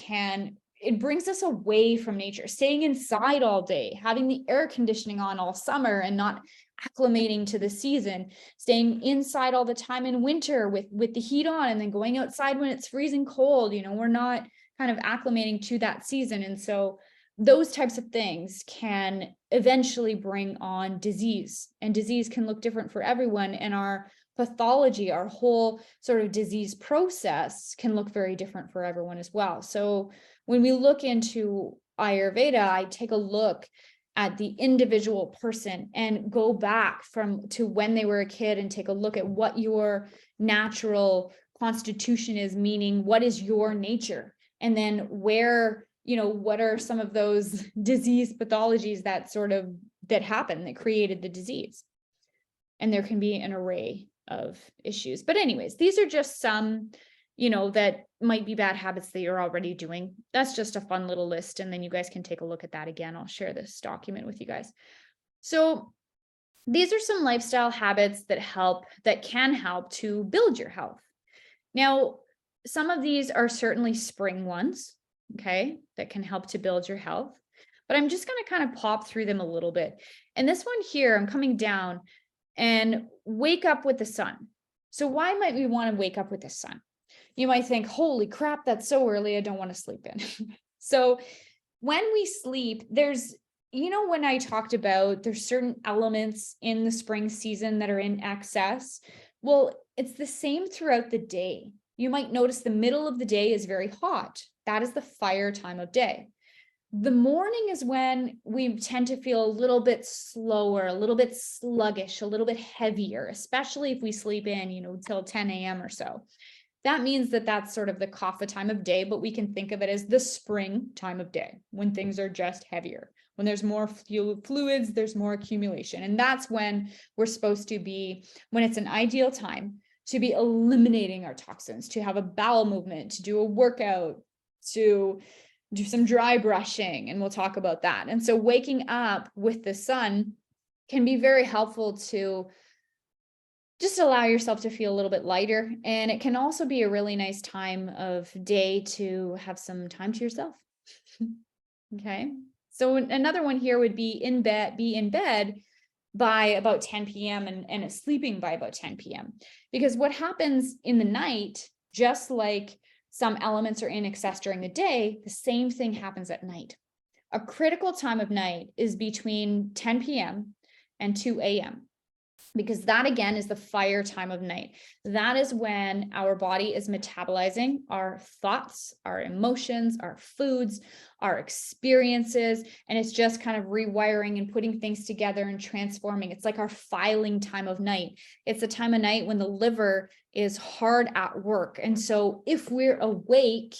it brings us away from nature. Staying inside all day, having the air conditioning on all summer and not acclimating to the season, staying inside all the time in winter with the heat on, and then going outside when it's freezing cold. We're not kind of acclimating to that season. And so those types of things can eventually bring on disease, and disease can look different for everyone. And our pathology, our whole sort of disease process, can look very different for everyone as well. So when we look into Ayurveda, I take a look at the individual person and go back to when they were a kid and take a look at what your natural constitution is, meaning what is your nature, and then where, what are some of those disease pathologies that happened, that created the disease. And there can be an array of issues. But anyways, these are just some, that might be bad habits that you're already doing. That's just a fun little list. And then you guys can take a look at that again. I'll share this document with you guys. So these are some lifestyle habits that can help to build your health. Now, some of these are certainly spring ones, okay, that can help to build your health. But I'm just going to kind of pop through them a little bit. And this one here, I'm coming down, and wake up with the sun. So why might we want to wake up with the sun? you might think, holy crap, that's so early, I don't want to sleep in. So when we sleep, there's, when I talked about there's certain elements in the spring season that are in excess. Well, it's the same throughout the day. You might notice the middle of the day is very hot. That is the fire time of day. The morning is when we tend to feel a little bit slower, a little bit sluggish, a little bit heavier, especially if we sleep in, till 10 a.m. or so. That means that that's sort of the kapha time of day, but we can think of it as the spring time of day when things are just heavier. When there's more fluids, there's more accumulation. And that's when we're supposed to be, when it's an ideal time to be eliminating our toxins, to have a bowel movement, to do a workout, to do some dry brushing, and we'll talk about that. And so waking up with the sun can be very helpful to just allow yourself to feel a little bit lighter. And it can also be a really nice time of day to have some time to yourself. Okay. So another one here would be be in bed by about 10 p.m. and sleeping by about 10 p.m. Because what happens in the night, just like some elements are in excess during the day, the same thing happens at night. A critical time of night is between 10 p.m. and 2 a.m. because that again is the fire time of night. That is when our body is metabolizing our thoughts, our emotions, our foods, our experiences, and it's just kind of rewiring and putting things together and transforming. It's like our filing time of night. It's the time of night when the liver is hard at work. And so if we're awake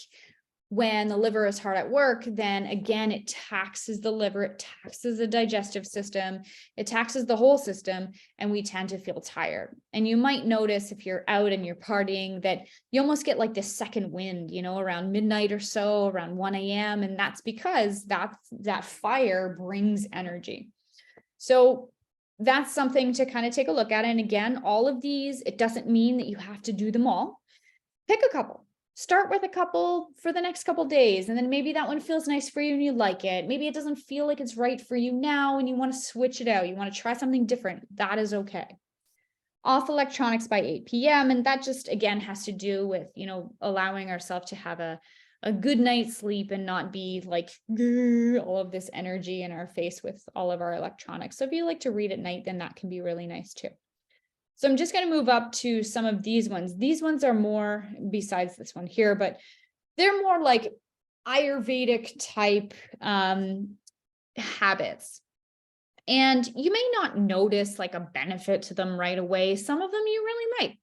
when the liver is hard at work, then again, it taxes the liver, it taxes the digestive system, it taxes the whole system, and we tend to feel tired. And you might notice if you're out and you're partying that you almost get like this second wind, around midnight or so, around 1 a.m. And that's because that fire brings energy. So that's something to kind of take a look at. And again, all of these, it doesn't mean that you have to do them all. Pick a couple. Start with a couple for the next couple days, and then maybe that one feels nice for you and you like it. Maybe it doesn't feel like it's right for you now and you want to switch it out. You want to try something different. That is okay. Off electronics by 8 p.m. And that just, again, has to do with, allowing ourselves to have a good night's sleep and not be like all of this energy in our face with all of our electronics. So if you like to read at night, then that can be really nice too. So I'm just going to move up to some of these ones. These ones are more, besides this one here, but they're more like Ayurvedic type habits. And you may not notice like a benefit to them right away. Some of them you really might.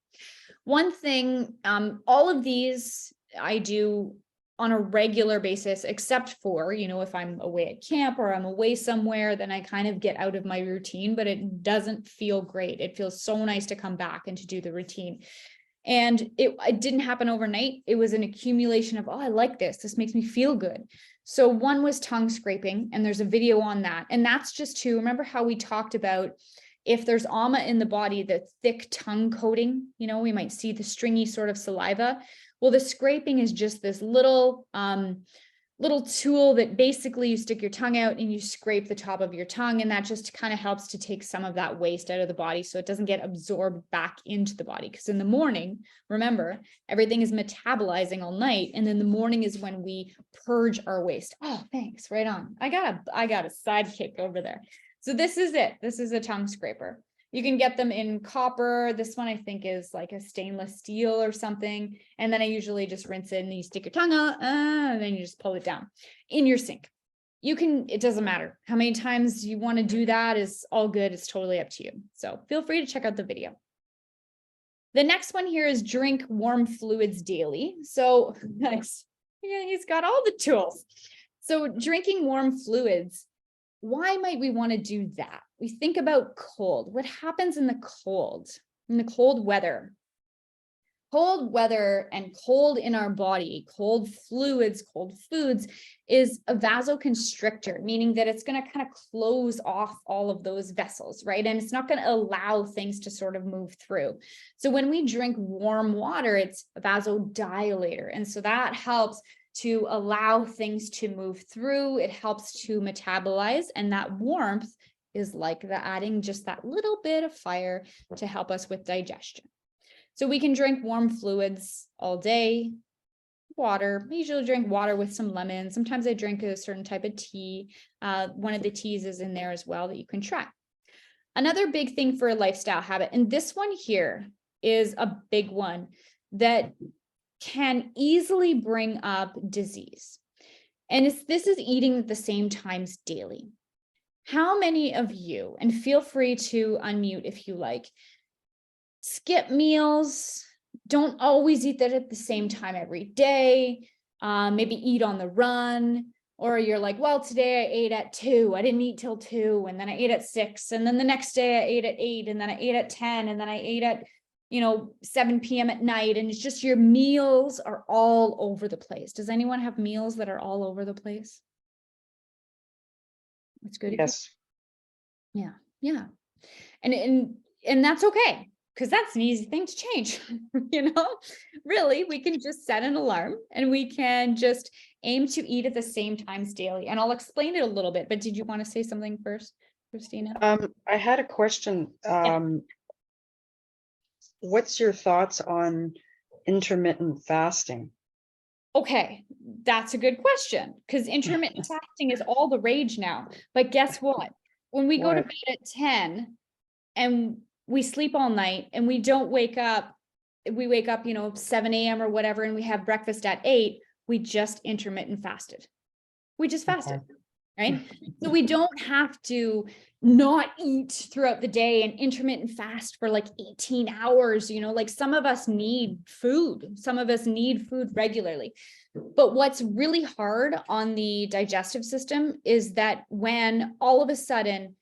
One thing, all of these I do on a regular basis, except for, if I'm away at camp or I'm away somewhere, then I kind of get out of my routine, but it doesn't feel great. It feels so nice to come back and to do the routine. And it didn't happen overnight. It was an accumulation of, I like this. This makes me feel good. So one was tongue scraping, and there's a video on that. And that's just to remember how we talked about if there's ama in the body, the thick tongue coating, we might see the stringy sort of saliva. Well, the scraping is just this little tool that basically you stick your tongue out and you scrape the top of your tongue. And that just kind of helps to take some of that waste out of the body so it doesn't get absorbed back into the body. Because in the morning, remember, everything is metabolizing all night. And then the morning is when we purge our waste. Oh, thanks. Right on. I got a sidekick over there. So this is it. This is a tongue scraper. You can get them in copper. This one I think is like a stainless steel or something. And then I usually just rinse it and you stick your tongue out and then you just pull it down in your sink. It doesn't matter how many times you want to do that is all good. It's totally up to you. So feel free to check out the video. The next one here is drink warm fluids daily. So nice. Yeah, he's got all the tools. So drinking warm fluids. Why might we want to do that? We think about cold. What happens in the cold weather? Cold weather and cold in our body, cold fluids, cold foods is a vasoconstrictor, meaning that it's going to kind of close off all of those vessels, right? And it's not going to allow things to sort of move through. So when we drink warm water, it's a vasodilator. And so that helps to allow things to move through. It helps to metabolize, and that warmth is like adding just that little bit of fire to help us with digestion. So we can drink warm fluids all day. Water, I usually drink water with some lemon. Sometimes I drink a certain type of tea. One of the teas is in there as well that you can try. Another big thing for a lifestyle habit, and this one here is a big one that can easily bring up disease. And this is eating at the same times daily. How many of you, and feel free to unmute if you like, skip meals, don't always eat that at the same time every day, maybe eat on the run, or you're like, well, today I ate at 2, I didn't eat till 2, and then I ate at 6, and then the next day I ate at 8, and then I ate at 10, and then I ate at 7 p.m. at night, and it's just your meals are all over the place. Does anyone have meals that are all over the place? It's good. Yes. Yeah. And that's okay, because that's an easy thing to change. Really, we can just set an alarm and we can just aim to eat at the same times daily. And I'll explain it a little bit, but did you want to say something first, Christina? I had a question. What's your thoughts on intermittent fasting? Okay, that's a good question, because intermittent fasting is all the rage now. But guess what? When we go to What? bed at 10 and we sleep all night and we don't wake up, we wake up, 7 a.m. or whatever, and we have breakfast at 8, we just intermittent fasted. We just fasted, right? So we don't have to not eat throughout the day and intermittent fast for like 18 hours, like some of us need food. Some of us need food regularly. But what's really hard on the digestive system is that when all of a sudden,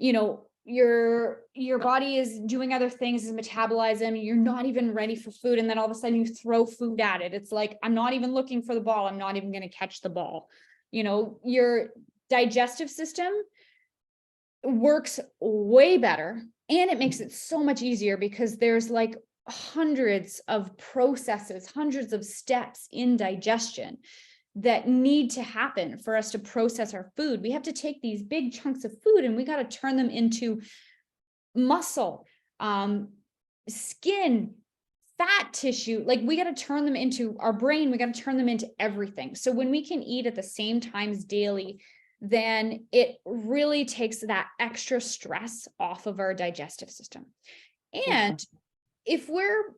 your body is doing other things, is metabolizing, you're not even ready for food, and then all of a sudden you throw food at it. It's like, I'm not even looking for the ball, I'm not even going to catch the ball. Your digestive system works way better, and it makes it so much easier because there's like hundreds of processes, hundreds of steps in digestion that need to happen for us to process our food. We have to take these big chunks of food and we got to turn them into muscle, skin, fat tissue. Like we got to turn them into our brain. We got to turn them into everything. So when we can eat at the same times daily, then it really takes that extra stress off of our digestive system. And if we're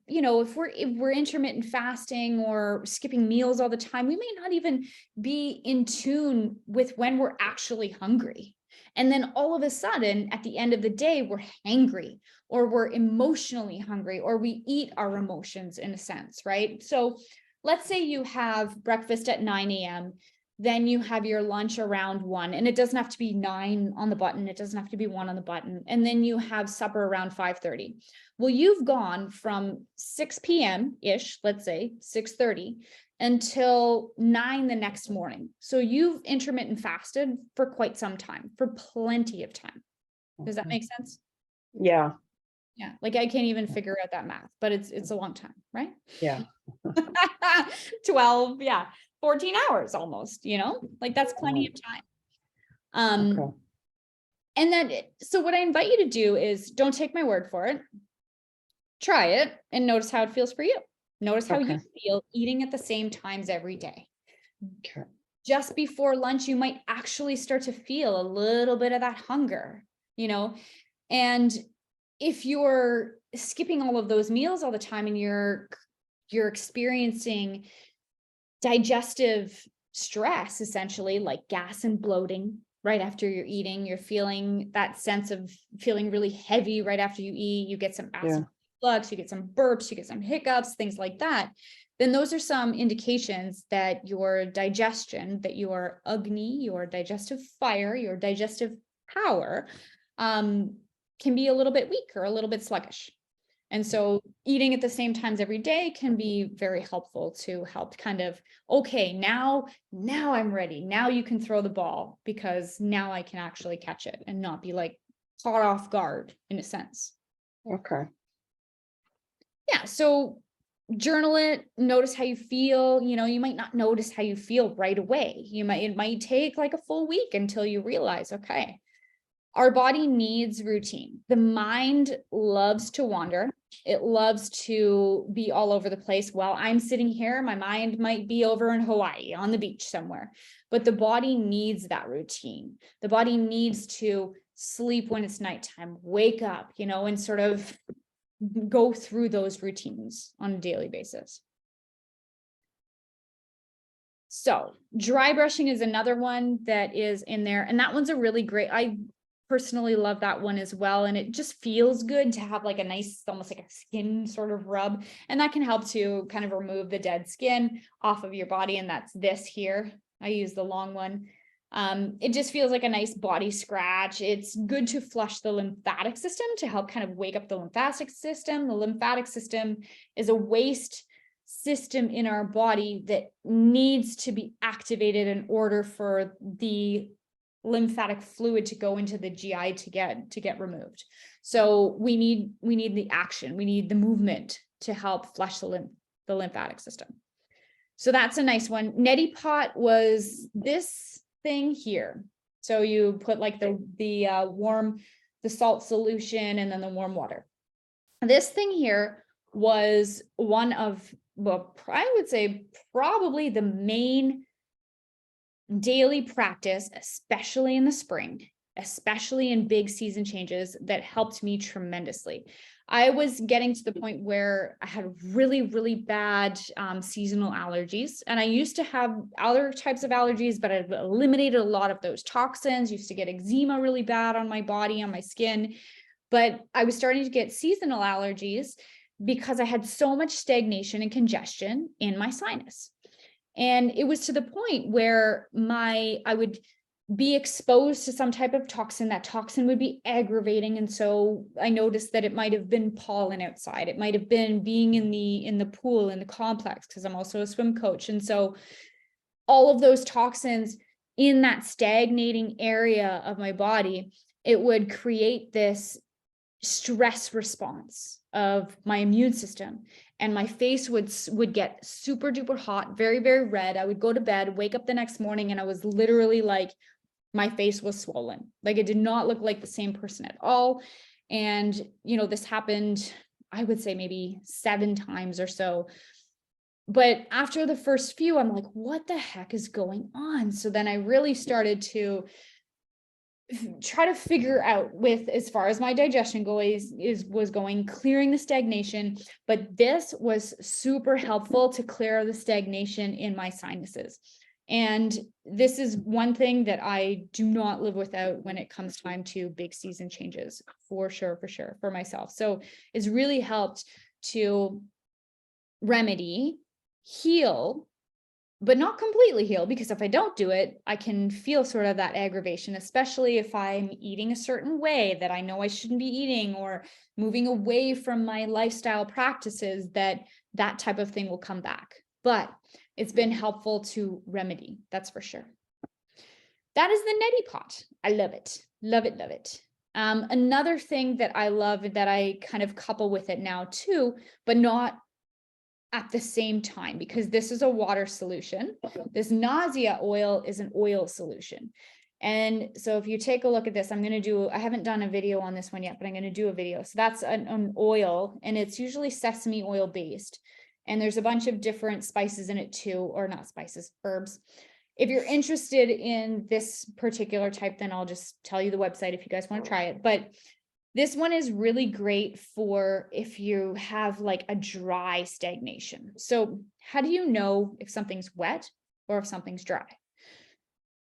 intermittent fasting or skipping meals all the time, we may not even be in tune with when we're actually hungry. And then all of a sudden, at the end of the day, we're hangry, or we're emotionally hungry, or we eat our emotions in a sense, right? So let's say you have breakfast at 9 a.m., then you have your lunch around 1, and it doesn't have to be 9 on the button. It doesn't have to be 1 on the button. And then you have supper around 5:30. Well, you've gone from 6 p.m.-ish, let's say 6:30, until 9 the next morning. So you've intermittent fasted for quite some time, for plenty of time. Does that make sense? Yeah. Yeah. Like I can't even figure out that math, but it's a long time, right? Yeah. 12, 14 hours almost, like that's plenty of time. Okay. And then, so what I invite you to do is, don't take my word for it. Try it and notice how it feels for you. Notice how you feel eating at the same times every day. Okay. Just before lunch, you might actually start to feel a little bit of that hunger, and if you're skipping all of those meals all the time and you're experiencing digestive stress, essentially like gas and bloating right after you're eating, you're feeling that sense of feeling really heavy right after you eat, you get some acid reflux, you get some burps, you get some hiccups, things like that, then those are some indications that your digestion, that your Agni, your digestive fire, your digestive power, can be a little bit weak or a little bit sluggish. And so eating at the same times every day can be very helpful to help kind of, okay, now I'm ready. Now you can throw the ball, because now I can actually catch it and not be like caught off guard in a sense. Okay. Yeah. So journal it, notice how you feel. You might not notice how you feel right away. It might take like a full week until you realize, okay, Our body needs routine. The mind loves to wander. It loves to be all over the place. While I'm sitting here, my mind might be over in Hawaii on the beach somewhere, but the body needs that routine. The body needs to sleep when it's nighttime, wake up, and sort of go through those routines on a daily basis. So dry brushing is another one that is in there, and that one's a really great, I personally love that one as well. And it just feels good to have like a nice, almost like a skin sort of rub. And that can help to kind of remove the dead skin off of your body. And that's this here. I use the long one. It just feels like a nice body scratch. It's good to flush the lymphatic system to help kind of wake up the lymphatic system. The lymphatic system is a waste system in our body that needs to be activated in order for the lymphatic fluid to go into the GI to get removed. So we need the action, we need the movement to help flush the lymphatic system. So that's a nice one. Neti pot was this thing here. So you put like the salt solution and then the warm water. This thing here was one of, well, I would say probably the main daily practice, especially in the spring, especially in big season changes, that helped me tremendously. I was getting to the point where I had really, really bad seasonal allergies. And I used to have other types of allergies, but I've eliminated a lot of those toxins. Used to get eczema really bad on my body, on my skin. But I was starting to get seasonal allergies because I had so much stagnation and congestion in my sinus. And it was to the point where I would be exposed to some type of toxin. That toxin would be aggravating. And so I noticed that it might have been pollen outside. It might have been being in the pool, in the complex, because I'm also a swim coach. And so all of those toxins in that stagnating area of my body, it would create this stress response of my immune system. And my face would get super duper hot, very, very red. I would go to bed, wake up the next morning, and I was literally like, my face was swollen. Like it did not look like the same person at all. And, this happened, I would say maybe 7 times or so. But after the first few, I'm like, what the heck is going on? So then I really started to try to figure out, with as far as my digestion was going, clearing the stagnation. But this was super helpful to clear the stagnation in my sinuses. And this is one thing that I do not live without when it comes time to big season changes, for sure, for myself. So it's really helped to remedy, heal, but not completely heal, because if I don't do it, I can feel sort of that aggravation, especially if I'm eating a certain way that I know I shouldn't be eating, or moving away from my lifestyle practices, that type of thing will come back. But it's been helpful to remedy, that's for sure. That is the neti pot. I love it. Love it, love it. Another thing that I love that I kind of couple with it now too, but not at the same time, because this is a water solution. This nausea oil is an oil solution. And so if you take a look at this, I haven't done a video on this one yet, but I'm going to do a video. So that's an oil, and it's usually sesame oil based. And there's a bunch of different spices in it too, or not spices, herbs. If you're interested in this particular type, then I'll just tell you the website if you guys want to try it. But this one is really great for if you have like a dry stagnation. So how do you know if something's wet or if something's dry?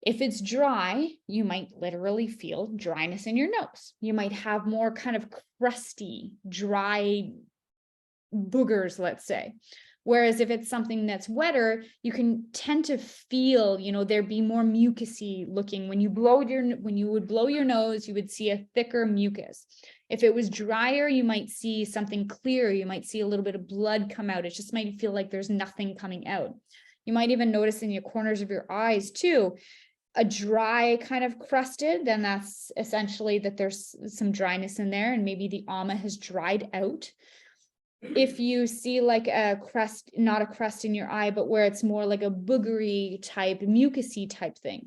If it's dry, you might literally feel dryness in your nose. You might have more kind of crusty, dry boogers, let's say. Whereas if it's something that's wetter, you can tend to feel, there be more mucusy looking. When you would blow your nose, you would see a thicker mucus. If it was drier, you might see something clear. You might see a little bit of blood come out. It just might feel like there's nothing coming out. You might even notice in your corners of your eyes too, a dry kind of crusted, then that's essentially that there's some dryness in there, and maybe the ama has dried out. If you see like a crust, not a crust in your eye, but where it's more like a boogery type, mucusy type thing,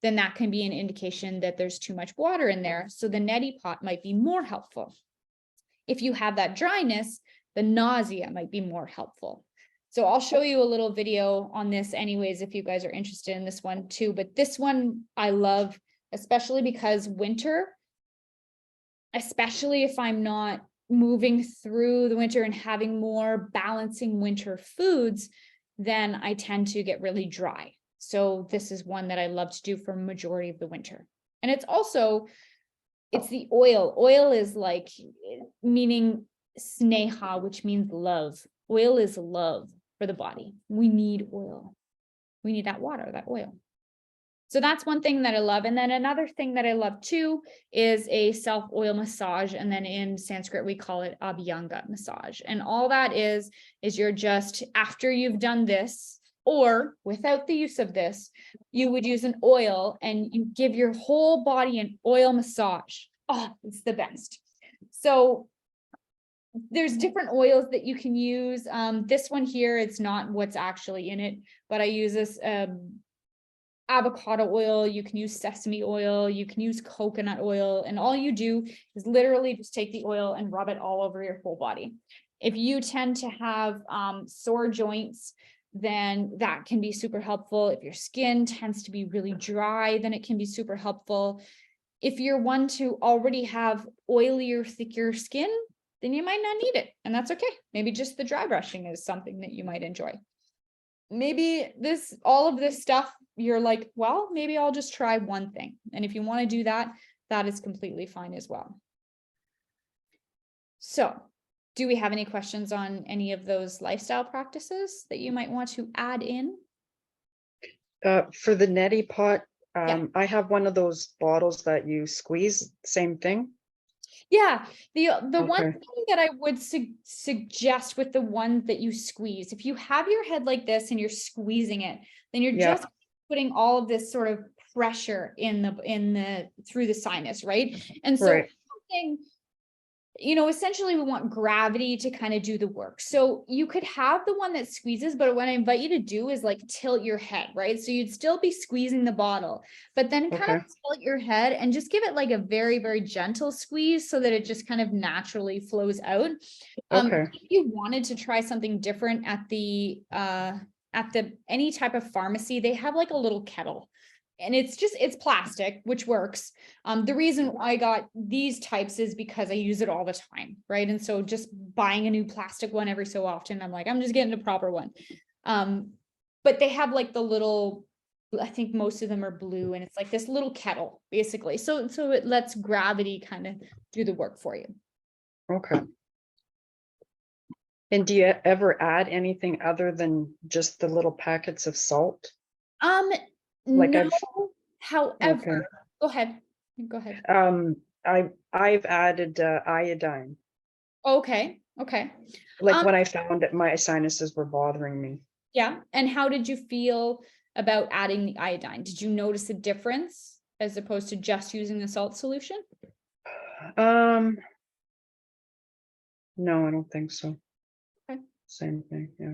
then that can be an indication that there's too much water in there. So the neti pot might be more helpful. If you have that dryness, the nausea might be more helpful. So I'll show you a little video on this anyways, if you guys are interested in this one too. But this one I love, especially because winter, especially if I'm not moving through the winter and having more balancing winter foods, then I tend to get really dry. So this is one that I love to do for majority of the winter. And it's also, it's the oil. Oil is like meaning sneha, which means love. Oil is love for the body. We need oil. We need that water, that oil. So that's one thing that I love. And then another thing that I love too is a self oil massage. And then in Sanskrit, we call it Abhyanga massage. And all that is you're just, after you've done this, or without the use of this, you would use an oil and you give your whole body an oil massage. Oh, it's the best. So there's different oils that you can use. This one here, it's not what's actually in it, but I use this avocado oil. You can use sesame oil, you can use coconut oil, and all you do is literally just take the oil and rub it all over your whole body. If you tend to have sore joints, then that can be super helpful. If your skin tends to be really dry, then it can be super helpful. If you're one to already have oilier, thicker skin, then you might not need it, and that's okay. Maybe just the dry brushing is something that you might enjoy. Maybe all of this stuff, you're like, well, maybe I'll just try one thing. And if you want to do that, that is completely fine as well. So, do we have any questions on any of those lifestyle practices that you might want to add in? For the neti pot, Yeah. I have one of those bottles that you squeeze, same thing. Yeah, the one Okay. thing that I would suggest with the one that you squeeze, if you have your head like this and you're squeezing it, then you're Yeah. just putting all of this sort of pressure in the through the sinus, right? And so Right. something, essentially we want gravity to kind of do the work. So you could have the one that squeezes, but what I invite you to do is like tilt your head, right? So you'd still be squeezing the bottle, but then kind of Okay. tilt your head and just give it like a very, very gentle squeeze so that it just kind of naturally flows out. Okay. If you wanted to try something different at the any type of pharmacy, they have like a little kettle. And it's plastic, which works. The reason I got these types is because I use it all the time, right? And so just buying a new plastic one every so often, I'm like, I'm just getting a proper one. But they have like the little, I think most of them are blue, and it's like this little kettle, basically. So it lets gravity kind of do the work for you. Okay. And do you ever add anything other than just the little packets of salt? Like No, I've however, go ahead. Go ahead. I've added iodine. Okay. Okay. Like when I found that my sinuses were bothering me. Yeah. And how did you feel about adding the iodine? Did you notice a difference as opposed to just using the salt solution? No, I don't think so. Okay. Same thing. Yeah.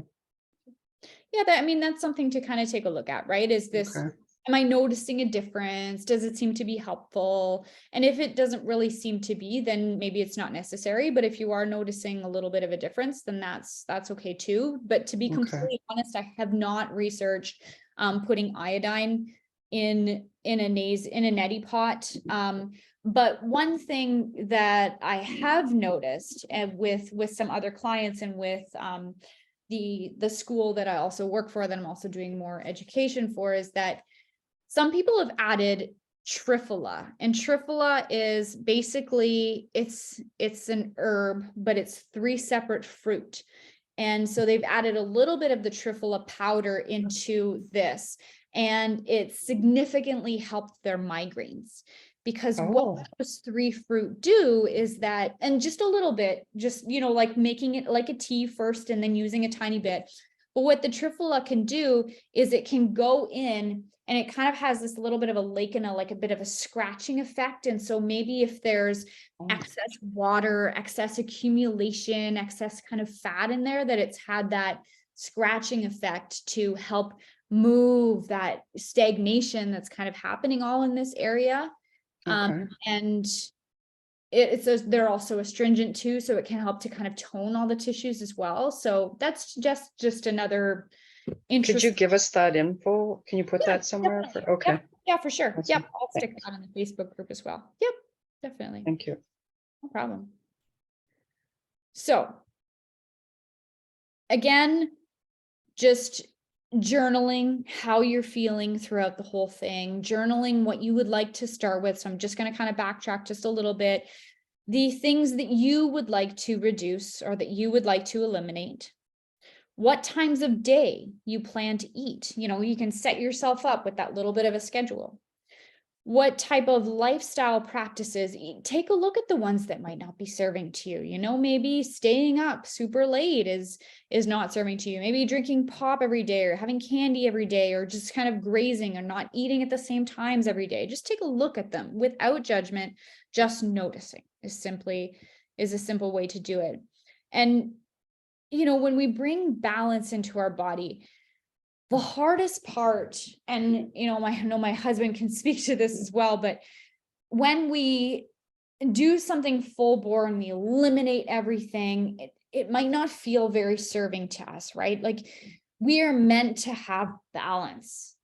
Yeah, that's something to kind of take a look at, right? Is this, Okay. am I noticing a difference? Does it seem to be helpful? And if it doesn't really seem to be, then maybe it's not necessary. But if you are noticing a little bit of a difference, then that's okay too. But to be Okay. completely honest, I have not researched putting iodine in a neti pot. But one thing that I have noticed with some other clients and with the school that I also work for, that I'm also doing more education for, is that some people have added triphala, and triphala is basically, it's an herb, but it's 3 separate fruit. And so they've added a little bit of the triphala powder into this, and it significantly helped their migraines. Because what those 3 fruit do is that, and just a little bit, just, like making it like a tea first and then using a tiny bit. But what the triphala can do is it can go in and it kind of has this little bit of a lacuna, like a bit of a scratching effect. And so maybe if there's excess water, excess accumulation, excess kind of fat in there, that it's had that scratching effect to help move, that stagnation that's kind of happening all in this area. Okay. And they're also astringent too, so it can help to kind of tone all the tissues as well. So that's just another Could interest. you give us that info? Can you put Yeah, that somewhere? definitely. Okay, Yep. Yeah, for sure. awesome. Yep. I'll stick Thanks. that in the Facebook group as well. Yep, definitely. Thank you. No problem. So again, just journaling how you're feeling throughout the whole thing, journaling what you would like to start with. So I'm just going to kind of backtrack just a little bit. The things that you would like to reduce or that you would like to eliminate. What times of day you plan to eat. You know, you can set yourself up with that little bit of a schedule. What type of lifestyle practices, take a look at the ones that might not be serving to you. You know, maybe staying up super late is not serving to you. Maybe drinking pop every day or having candy every day, or just kind of grazing and not eating at the same times every day. Just take a look at them without judgment. Just noticing is a simple way to do it. And you know, when we bring balance into our body, the hardest part, and you know, I know my husband can speak to this as well, but when we do something full bore and we eliminate everything, it might not feel very serving to us, right? Like, we are meant to have balance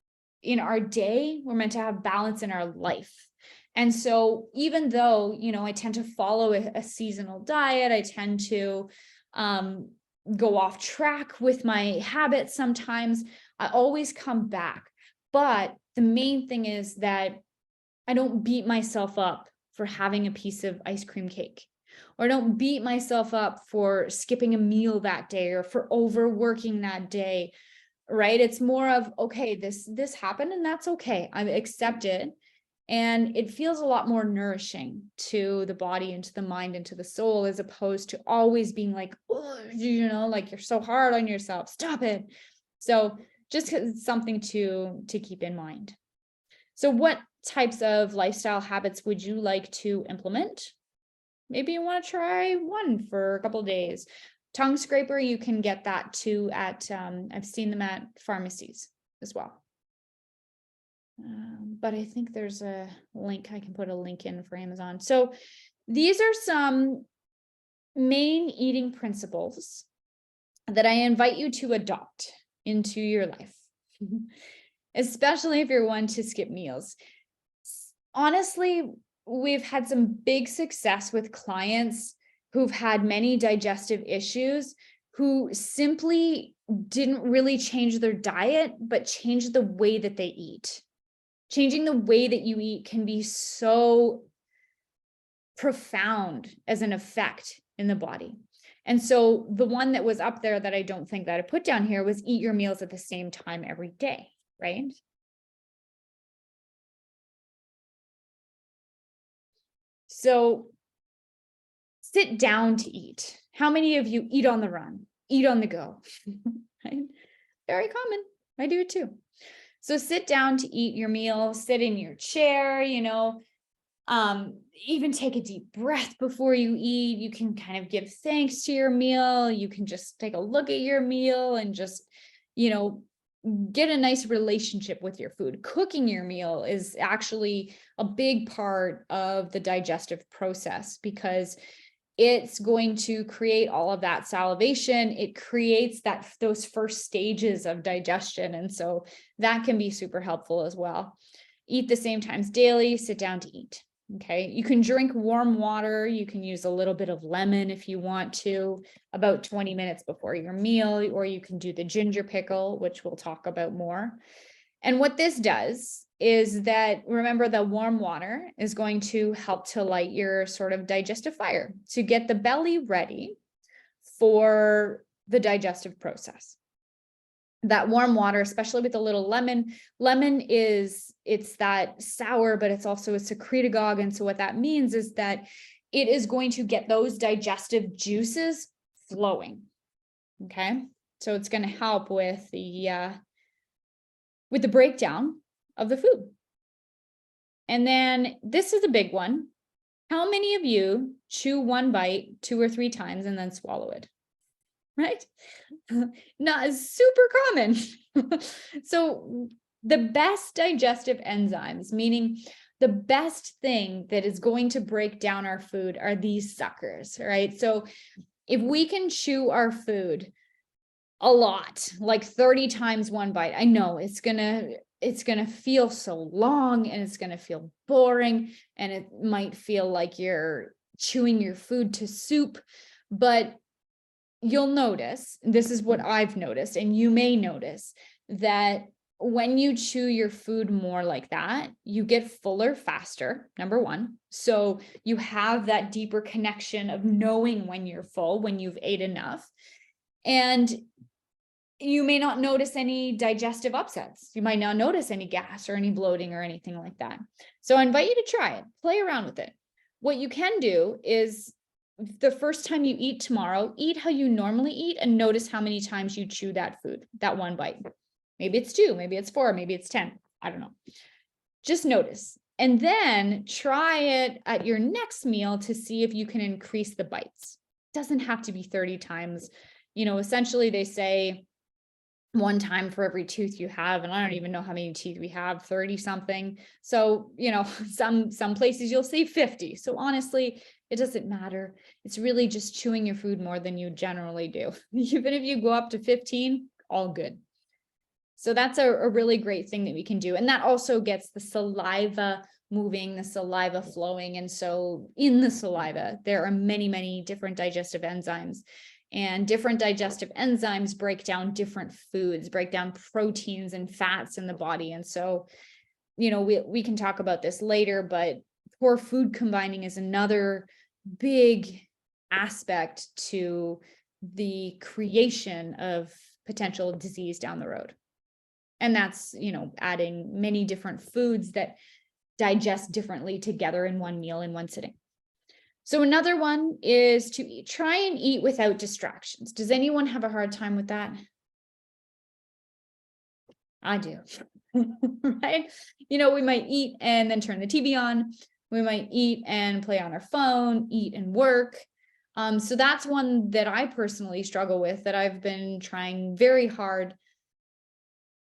in our day. We're meant to have balance in our life. And so even though, you know, I tend to follow a seasonal diet, I tend to go off track with my habits sometimes, I always come back. But the main thing is that I don't beat myself up for having a piece of ice cream cake, or I don't beat myself up for skipping a meal that day or for overworking that day, right? It's more of, okay, this happened and that's okay. I accept it. And it feels a lot more nourishing to the body and to the mind and to the soul, as opposed to always being like, oh, you know, like you're so hard on yourself. Stop it. So just something to keep in mind. So what types of lifestyle habits would you like to implement? Maybe you want to try one for a couple of days. Tongue scraper, you can get that too at, I've seen them at pharmacies as well. But I think there's a link, I can put a link in for Amazon. So these are some main eating principles that I invite you to adopt into your life, especially if you're one to skip meals. Honestly, we've had some big success with clients who've had many digestive issues, who simply didn't really change their diet, but changed the way that they eat. Changing the way that you eat can be so profound as an effect in the body. And so the one that was up there that I don't think that I put down here was eat your meals at the same time every day, right? So sit down to eat. How many of you eat on the run, eat on the go? Right? Very common. I do it too. So sit down to eat your meal, sit in your chair, you know, even take a deep breath before you eat. You can kind of give thanks to your meal. You can just take a look at your meal and just, you know, get a nice relationship with your food. Cooking your meal is actually a big part of the digestive process, because it's going to create all of that salivation. It creates those first stages of digestion. And so that can be super helpful as well. Eat the same times daily, sit down to eat. Okay. You can drink warm water. You can use a little bit of lemon if you want to, about 20 minutes before your meal, or you can do the ginger pickle, which we'll talk about more. And what this does is that, remember, the warm water is going to help to light your sort of digestive fire, to get the belly ready for the digestive process. That warm water, especially with a little lemon, it's that sour, but it's also a secretagogue. And so what that means is that it is going to get those digestive juices flowing. Okay. So it's going to help with the breakdown of the food. And then this is a big one. How many of you chew one bite 2 or 3 times and then swallow it? right? Not super common. So the best digestive enzymes, meaning the best thing that is going to break down our food, are these suckers, right? So if we can chew our food a lot, like 30 times one bite, I know it's gonna feel so long, and it's gonna feel boring, and it might feel like you're chewing your food to soup, but you'll notice, this is what I've noticed, and you may notice, that when you chew your food more like that, you get fuller faster, number one. So you have that deeper connection of knowing when you're full, when you've ate enough. And you may not notice any digestive upsets. You might not notice any gas or any bloating or anything like that. So I invite you to try it, play around with it. What you can do is, the first time you eat tomorrow, eat how you normally eat and notice how many times you chew that food, that one bite. Maybe it's 2, maybe it's 4, maybe it's 10. I don't know. Just notice. And then try it at your next meal to see if you can increase the bites. It doesn't have to be 30 times. Essentially they say 1 time for every tooth you have, and I don't even know how many teeth we have, 30 something. So, some places you'll see 50. So honestly, it doesn't matter. It's really just chewing your food more than you generally do. Even if you go up to 15, all good. So that's a really great thing that we can do. And that also gets the saliva moving, the saliva flowing. And so in the saliva, there are many, many different digestive enzymes. And different digestive enzymes break down different foods, break down proteins and fats in the body. And so, we can talk about this later, but poor food combining is another big aspect to the creation of potential disease down the road. And that's, adding many different foods that digest differently together in one meal in one sitting. So another one is to try and eat without distractions. Does anyone have a hard time with that? I do, right? We might eat and then turn the TV on. We might eat and play on our phone, eat and work. So that's one that I personally struggle with, that I've been trying very hard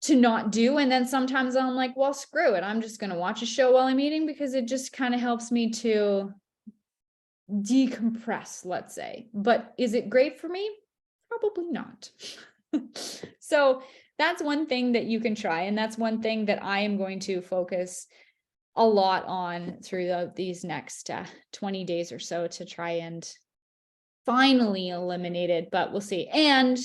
to not do. And then sometimes I'm like, well, screw it. I'm just going to watch a show while I'm eating, because it just kind of helps me to decompress, let's say. But is it great for me? Probably not. So that's one thing that you can try. And that's one thing that I am going to focus a lot on through these next 20 days or so, to try and finally eliminate it. But we'll see. And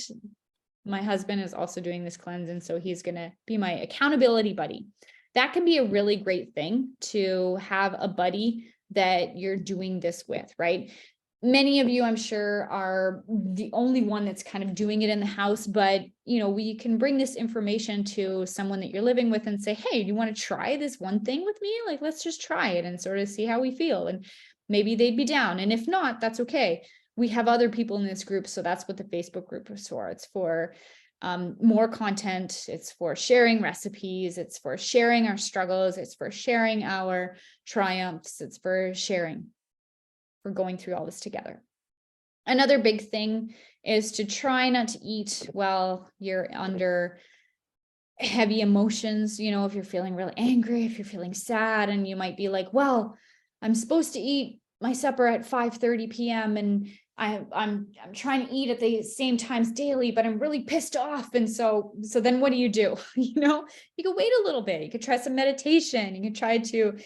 my husband is also doing this cleanse, and so he's going to be my accountability buddy. That can be a really great thing, to have a buddy that you're doing this with, right? Many of you, I'm sure, are the only one that's kind of doing it in the house, but we can bring this information to someone that you're living with and say, hey, do you want to try this one thing with me? Like, let's just try it and sort of see how we feel. And maybe they'd be down. And if not, that's okay. We have other people in this group. So that's what the Facebook group is for. It's for more content. It's for sharing recipes. It's for sharing our struggles. It's for sharing our triumphs. It's for sharing, for going through all this together. Another big thing is to try not to eat while you're under heavy emotions. If you're feeling really angry, if you're feeling sad, and you might be like, well, I'm supposed to eat my supper at 5:30 p.m. and I'm trying to eat at the same times daily, but I'm really pissed off. And so then what do? You could wait a little bit. You could try some meditation. You could try to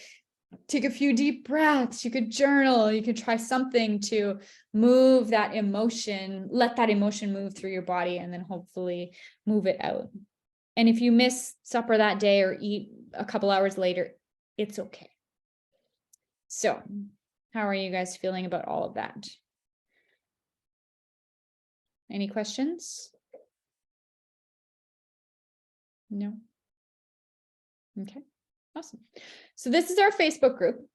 take a few deep breaths. You could journal. You could try something to move that emotion, let that emotion move through your body, and then hopefully move it out. And if you miss supper that day or eat a couple hours later, it's okay. So how are you guys feeling about all of that? Any questions? No? Okay, awesome. So this is our Facebook group.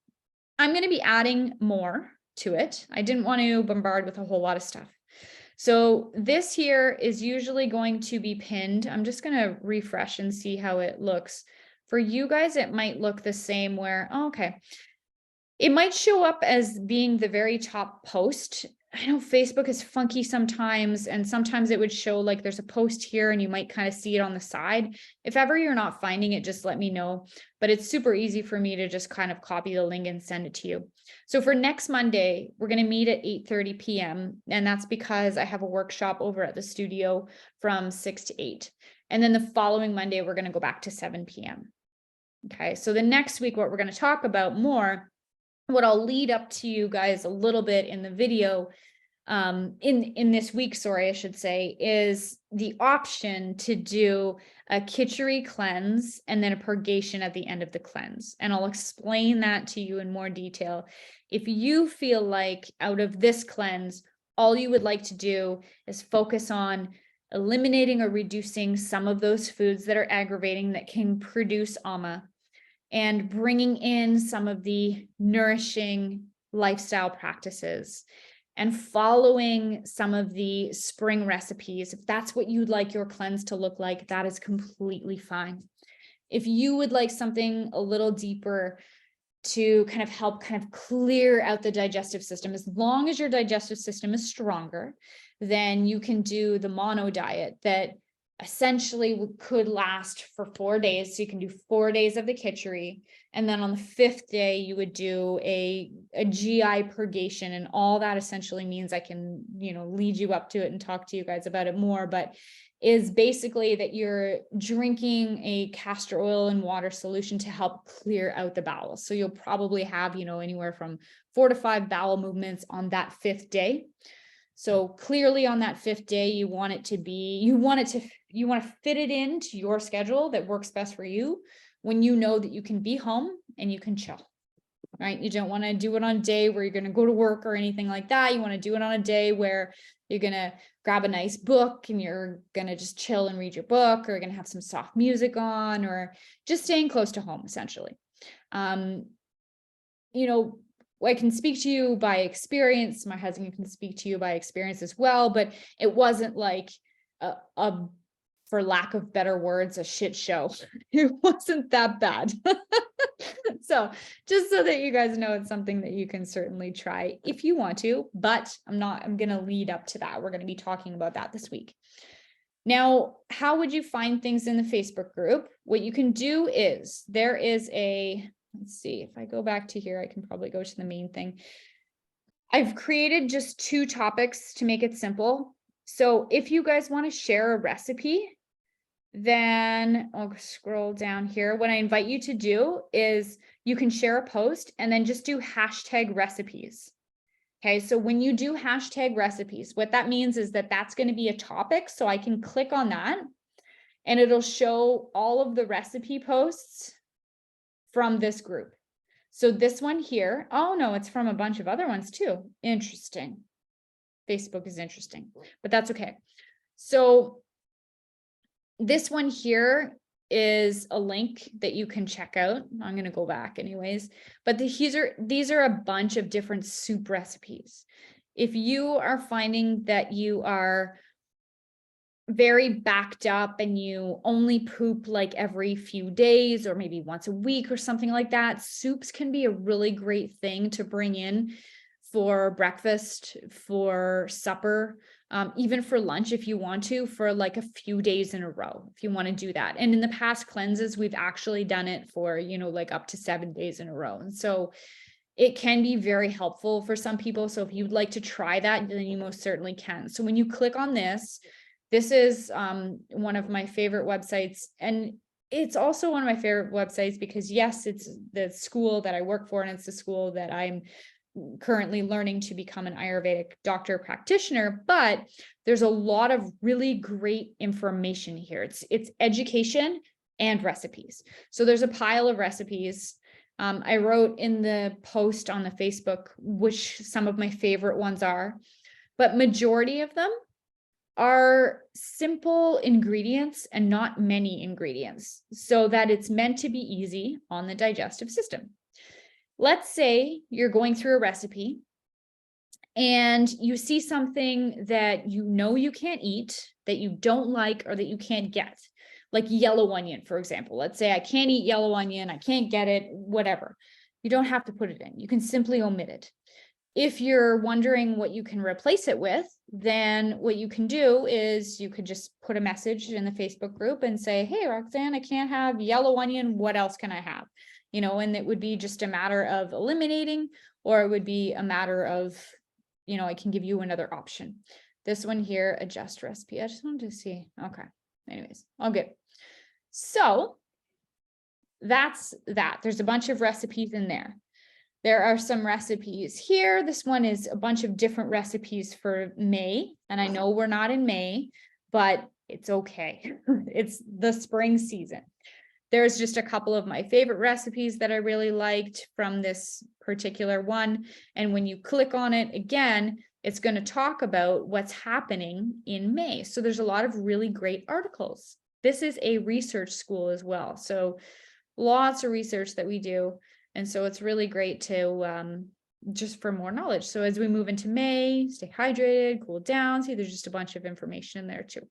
I'm going to be adding more to it. I didn't want to bombard with a whole lot of stuff. So this here is usually going to be pinned. I'm just going to refresh and see how it looks. For you guys, it might look the same where, it might show up as being the very top post I know Facebook is funky sometimes, and sometimes it would show like there's a post here and you might kind of see it on the side. If ever you're not finding it, just let me know. But it's super easy for me to just kind of copy the link and send it to you. So for next Monday, we're going to meet at 8:30 p.m. And that's because I have a workshop over at the studio from 6 to 8. And then the following Monday, we're going to go back to 7 p.m. Okay, so the next week, what we're going to talk about more, what I'll lead up to you guys a little bit in the video, in this week, sorry, I should say, is the option to do a Khichdi cleanse and then a purgation at the end of the cleanse. And I'll explain that to you in more detail. If you feel like out of this cleanse, all you would like to do is focus on eliminating or reducing some of those foods that are aggravating that can produce ama, and bringing in some of the nourishing lifestyle practices and following some of the spring recipes. If that's what you'd like your cleanse to look like, that is completely fine. If you would like something a little deeper to kind of help kind of clear out the digestive system, as long as your digestive system is stronger, then you can do the mono diet that essentially could last for 4 days. So you can do 4 days of the Khichdi. And then on the 5th day, you would do a GI purgation. And all that essentially means, I can, lead you up to it and talk to you guys about it more, but is basically that you're drinking a castor oil and water solution to help clear out the bowels. So you'll probably have, anywhere from 4 to 5 bowel movements on that 5th day. So clearly on that 5th day, you want to fit it into your schedule that works best for you, when you know that you can be home and you can chill, right? You don't want to do it on a day where you're going to go to work or anything like that. You want to do it on a day where you're going to grab a nice book and you're going to just chill and read your book, or you're going to have some soft music on, or just staying close to home, essentially. I can speak to you by experience. My husband can speak to you by experience as well, but it wasn't like for lack of better words, a shit show. It wasn't that bad. So just so that you guys know, it's something that you can certainly try if you want to, but I'm going to lead up to that. We're going to be talking about that this week. Now, how would you find things in the Facebook group? What you can do is there is let's see, if I go back to here, I can probably go to the main thing. I've created just 2 topics to make it simple. So if you guys want to share a recipe, then I'll scroll down here. What I invite you to do is you can share a post and then just do hashtag recipes. Okay, so when you do hashtag recipes, what that means is that that's going to be a topic. So I can click on that and it'll show all of the recipe posts from this group. So this one here, oh no, it's from a bunch of other ones too. Interesting. Facebook is interesting, but that's okay. So this one here is a link that you can check out. I'm going to go back anyways, but these are a bunch of different soup recipes. If you are finding that you are very backed up and you only poop like every few days or maybe once a week or something like that, soups can be a really great thing to bring in for breakfast, for supper, even for lunch if you want to, for like a few days in a row, if you want to do that. And in the past cleanses, we've actually done it for, like up to 7 days in a row. And so it can be very helpful for some people. So if you'd like to try that, then you most certainly can. So when you click on this is one of my favorite websites. And it's also one of my favorite websites because yes, it's the school that I work for and it's the school that I'm currently learning to become an Ayurvedic doctor practitioner, but there's a lot of really great information here. It's education and recipes. So there's a pile of recipes. I wrote in the post on the Facebook which some of my favorite ones are, but majority of them are simple ingredients and not many ingredients, so that it's meant to be easy on the digestive system. Let's say you're going through a recipe and you see something that you can't eat, that you don't like, or that you can't get, like yellow onion, for example. Let's say I can't eat yellow onion, I can't get it, whatever. You don't have to put it in. You can simply omit it. If you're wondering what you can replace it with, then what you can do is you could just put a message in the Facebook group and say, hey, Roxanne, I can't have yellow onion. What else can I have? You know, and it would be just a matter of eliminating, or it would be a matter of, you know, I can give you another option. This one here, adjust recipe. I just wanted to see. Okay. Anyways, all good. So that's that. There's a bunch of recipes in there. There are some recipes here. This one is a bunch of different recipes for May. And I know we're not in May, but it's okay. It's the spring season. There's just a couple of my favorite recipes that I really liked from this particular one. And when you click on it again, it's going to talk about what's happening in May. So there's a lot of really great articles. This is a research school as well. So lots of research that we do. And so it's really great to just for more knowledge. So as we move into May, stay hydrated, cool down. See, there's just a bunch of information in there too.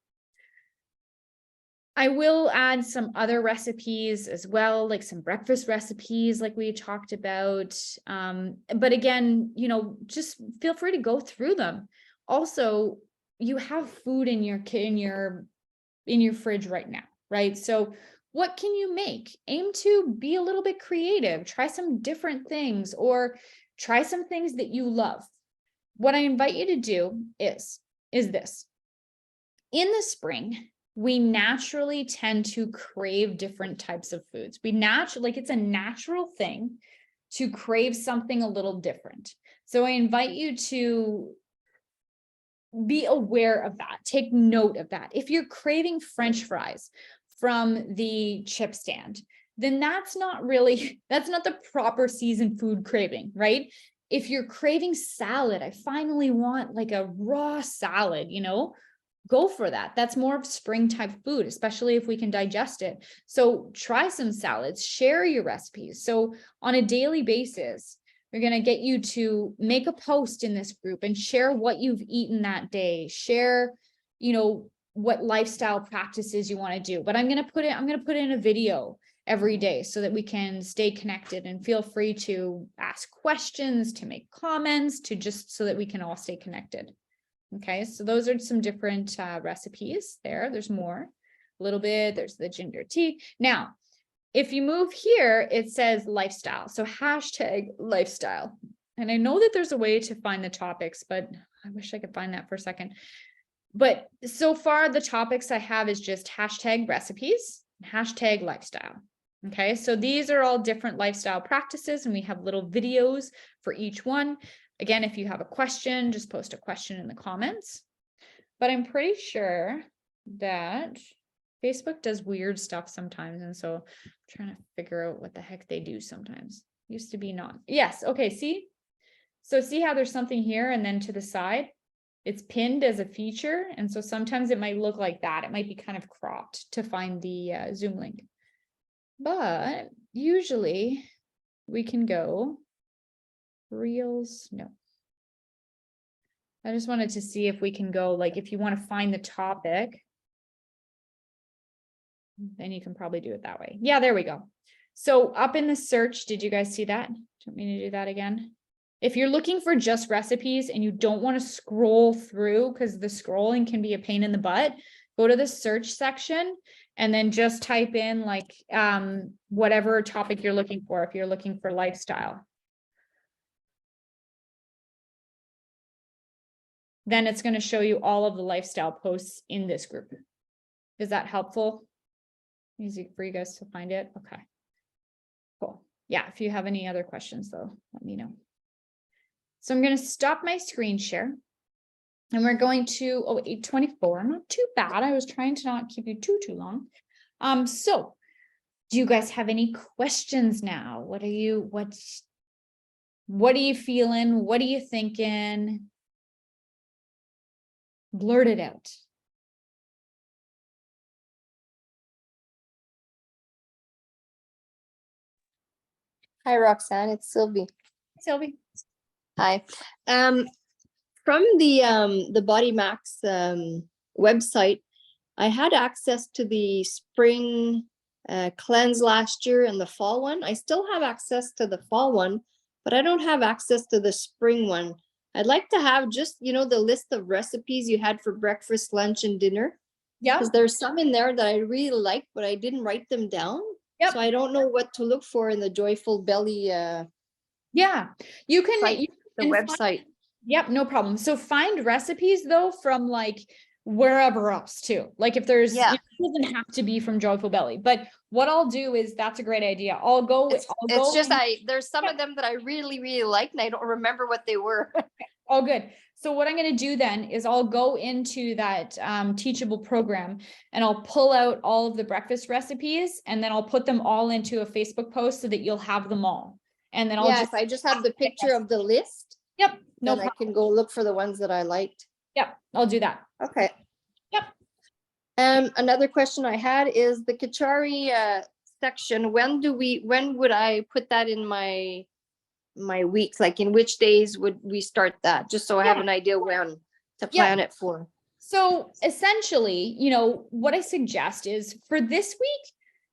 I will add some other recipes as well, like some breakfast recipes like we talked about. But again, you know, just feel free to go through them. Also, you have food in your fridge right now, right? So what can you make? Aim to be a little bit creative, try some different things, or try some things that you love. What I invite you to do is this. In the spring, we naturally tend to crave different types of foods. Like it's a natural thing to crave something a little different. So I invite you to be aware of that. Take note of that. If you're craving French fries from the chip stand, then that's not the proper season food craving, right? If you're craving salad, I finally want like a raw salad, you know, go for that. That's more of spring type food, especially if we can digest it. So try some salads, share your recipes. So on a daily basis, we're going to get you to make a post in this group and share what you've eaten that day. Share, you know, what lifestyle practices you want to do. But I'm going to put in a video every day so that we can stay connected, and feel free to ask questions, to make comments, to just so that we can all stay connected. Okay, so those are some different recipes there. There's more, a little bit. There's the ginger tea. Now, if you move here, it says lifestyle. So hashtag lifestyle. And I know that there's a way to find the topics, but I wish I could find that for a second. But so far, the topics I have is just hashtag recipes, hashtag lifestyle. Okay, so these are all different lifestyle practices, and we have little videos for each one. Again, if you have a question, just post a question in the comments. But I'm pretty sure that Facebook does weird stuff sometimes. And so I'm trying to figure out what the heck they do sometimes. Used to be not. Yes. Okay. See? So see how there's something here and then to the side, it's pinned as a feature. And so sometimes it might look like that. It might be kind of cropped to find the Zoom link. But usually we can go Reels. No. I just wanted to see if we can go, like, if you want to find the topic, then you can probably do it that way. Yeah, there we go. So up in the search, did you guys see that? Do you want me to do that again? If you're looking for just recipes and you don't want to scroll through because the scrolling can be a pain in the butt, go to the search section and then just type in like whatever topic you're looking for. If you're looking for lifestyle, then it's going to show you all of the lifestyle posts in this group. Is that helpful? Easy for you guys to find it? Okay, cool. Yeah, if you have any other questions though, let me know. So I'm going to stop my screen share and we're going to, 8:24, not too bad. I was trying to not keep you too long. So do you guys have any questions now? What are you feeling? What are you thinking? Blurt it out. Hi, Roxanne. It's Sylvie. Sylvie. Hi. From the Body Max website, I had access to the spring cleanse last year and the fall one. I still have access to the fall one, but I don't have access to the spring one. I'd like to have just, the list of recipes you had for breakfast, lunch, and dinner. Yeah, Because there's some in there that I really like, but I didn't write them down. Yep. So I don't know what to look for in the Joyful Belly yeah, you can, site, you the can find- website. Yep, no problem. So find recipes though from like wherever else too. Like if there's, Yeah. it doesn't have to be from Joyful Belly, but what I'll do is, that's a great idea. I'll go. It's just in- there's some of them that I really, really like, and I don't remember what they were. Oh, good. So what I'm going to do then is I'll go into that Teachable program and I'll pull out all of the breakfast recipes and then I'll put them all into a Facebook post so that you'll have them all. And then I'll Yeah, just, if I just have the picture of the list, yep, no then I problem. can go look for the ones that I liked. Yep, I'll do that. Okay. Yep. Another question I had is the Kachari section. When would I put that in my weeks? Like in which days would we start that? Just so I have Yeah. an idea when to Yeah. plan it for. So essentially, what I suggest is for this week,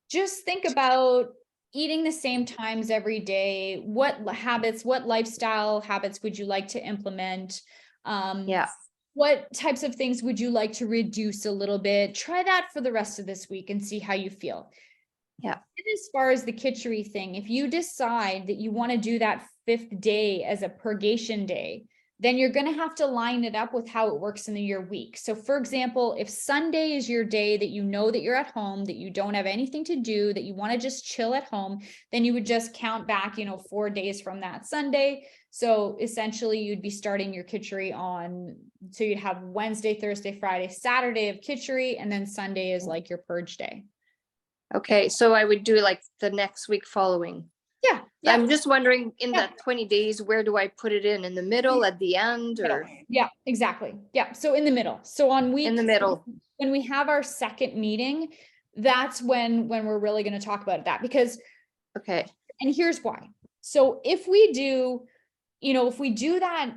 just think about eating the same times every day. What habits, what lifestyle habits would you like to implement? Yeah. What types of things would you like to reduce a little bit? Try that for the rest of this week and see how you feel. Yeah. And as far as the kitchery thing, if you decide that you want to do that 5th day as a purgation day, then you're going to have to line it up with how it works in your week. So for example, if Sunday is your day that you know that you're at home, that you don't have anything to do, that you want to just chill at home, then you would just count back, 4 days from that Sunday. So essentially you'd be starting your kitchery so you'd have Wednesday, Thursday, Friday, Saturday of kitchery, and then Sunday is like your purge day. Okay, so I would do like the next week following. Yeah. I'm just wondering in Yeah. that 20 days, where do I put it in? In the middle, at the end, or Yeah, exactly. Yeah. So in the middle. So on week in the middle? when we have our second meeting, that's when we're really going to talk about that, because, Okay. and here's why. So if we do that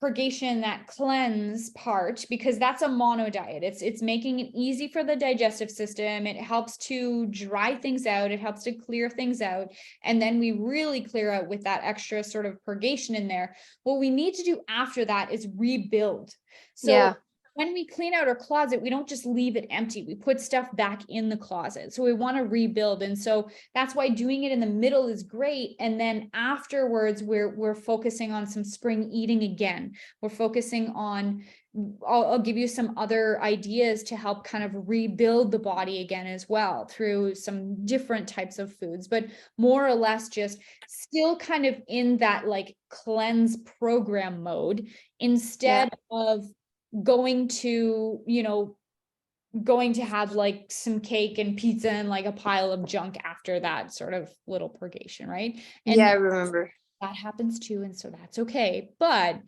purgation, that cleanse part, because that's a mono diet, it's making it easy for the digestive system. It helps to dry things out. It helps to clear things out. And then we really clear out with that extra sort of purgation in there. What we need to do after that is rebuild. So Yeah. when we clean out our closet, we don't just leave it empty. We put stuff back in the closet. So we want to rebuild. And so that's why doing it in the middle is great. And then afterwards, we're focusing on some spring eating again. We're focusing on, I'll give you some other ideas to help kind of rebuild the body again as well through some different types of foods, but more or less just still kind of in that like cleanse program mode instead of going to have like some cake and pizza and like a pile of junk after that sort of little purgation, right? And Yeah, I remember. that happens too, and so that's okay. But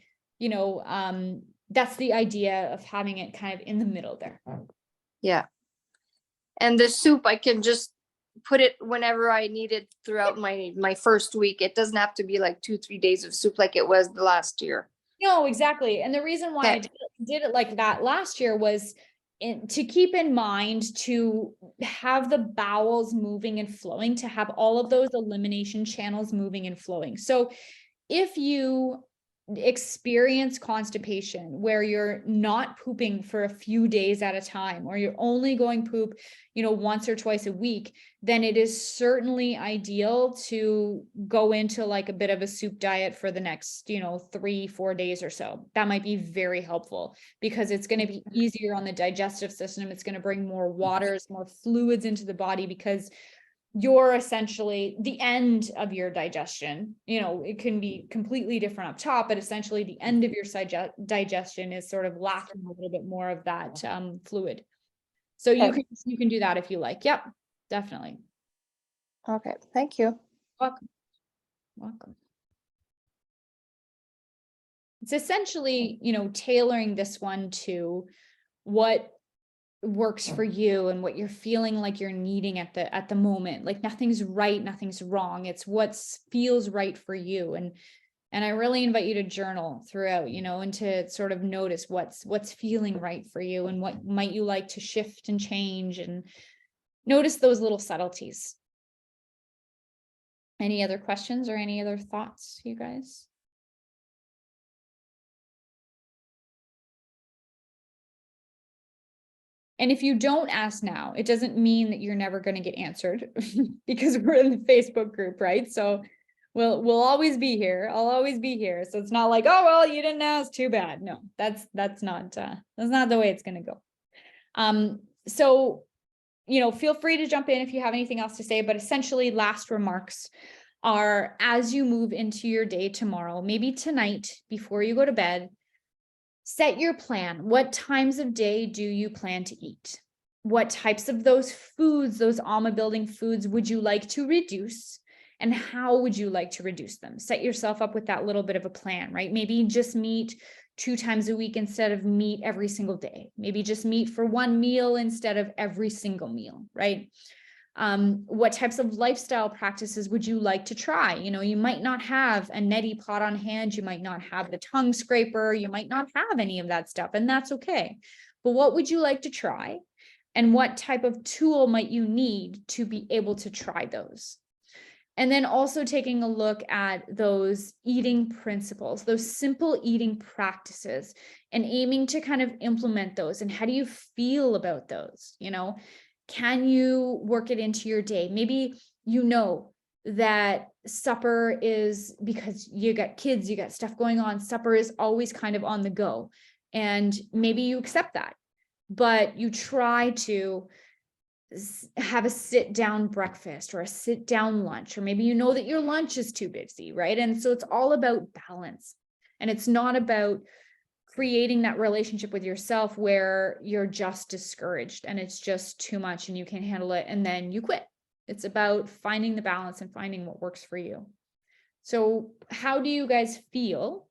that's the idea of having it kind of in the middle there. Yeah. And the soup, I can just put it whenever I need it throughout my first week. It doesn't have to be like 2-3 days of soup like it was the last year. No, exactly. And the reason why I Okay. did it like that last year was to keep in mind to have the bowels moving and flowing, to have all of those elimination channels moving and flowing. So if you experience constipation where you're not pooping for a few days at a time, or you're only going poop, once or twice a week, then it is certainly ideal to go into like a bit of a soup diet for the next, 3-4 days or so. That might be very helpful because it's going to be easier on the digestive system. It's going to bring more waters, more fluids into the body, because you're essentially the end of your digestion. It can be completely different up top, but essentially the end of your digestion is sort of lacking a little bit more of that fluid. So you can do that if you like. Yep, definitely. Okay, thank you. Welcome. It's essentially, tailoring this one to what works for you and what you're feeling like you're needing at the moment. Like nothing's right, nothing's wrong. It's what feels right for you. And I really invite you to journal throughout, and to sort of notice what's feeling right for you and what might you like to shift and change, and notice those little subtleties. Any other questions or any other thoughts, you guys? And if you don't ask now, it doesn't mean that you're never going to get answered because we're in the Facebook group, right? So we'll always be here. I'll always be here. So it's not like, oh, well, you didn't ask, too bad. No, that's not the way it's going to go. So, feel free to jump in if you have anything else to say, but essentially last remarks are, as you move into your day tomorrow, maybe tonight before you go to bed, set your plan. What times of day do you plan to eat? What types of those foods, those AMA building foods, would you like to reduce? And how would you like to reduce them? Set yourself up with that little bit of a plan, right? Maybe just meat 2 times a week instead of meat every single day. Maybe just meat for one meal instead of every single meal, right? What types of lifestyle practices would you like to try? You might not have a neti pot on hand. You might not have the tongue scraper. You might not have any of that stuff, and that's okay. But what would you like to try? And what type of tool might you need to be able to try those? And then also taking a look at those eating principles, those simple eating practices, and aiming to kind of implement those. And how do you feel about those? Can you work it into your day? Maybe that supper is, because you got kids, you got stuff going on, supper is always kind of on the go. And maybe you accept that, but you try to have a sit down breakfast or a sit down lunch, or maybe that your lunch is too busy, right? And so it's all about balance. And it's not about creating that relationship with yourself where you're just discouraged and it's just too much and you can't handle it and then you quit. It's about finding the balance and finding what works for you. So how do you guys feel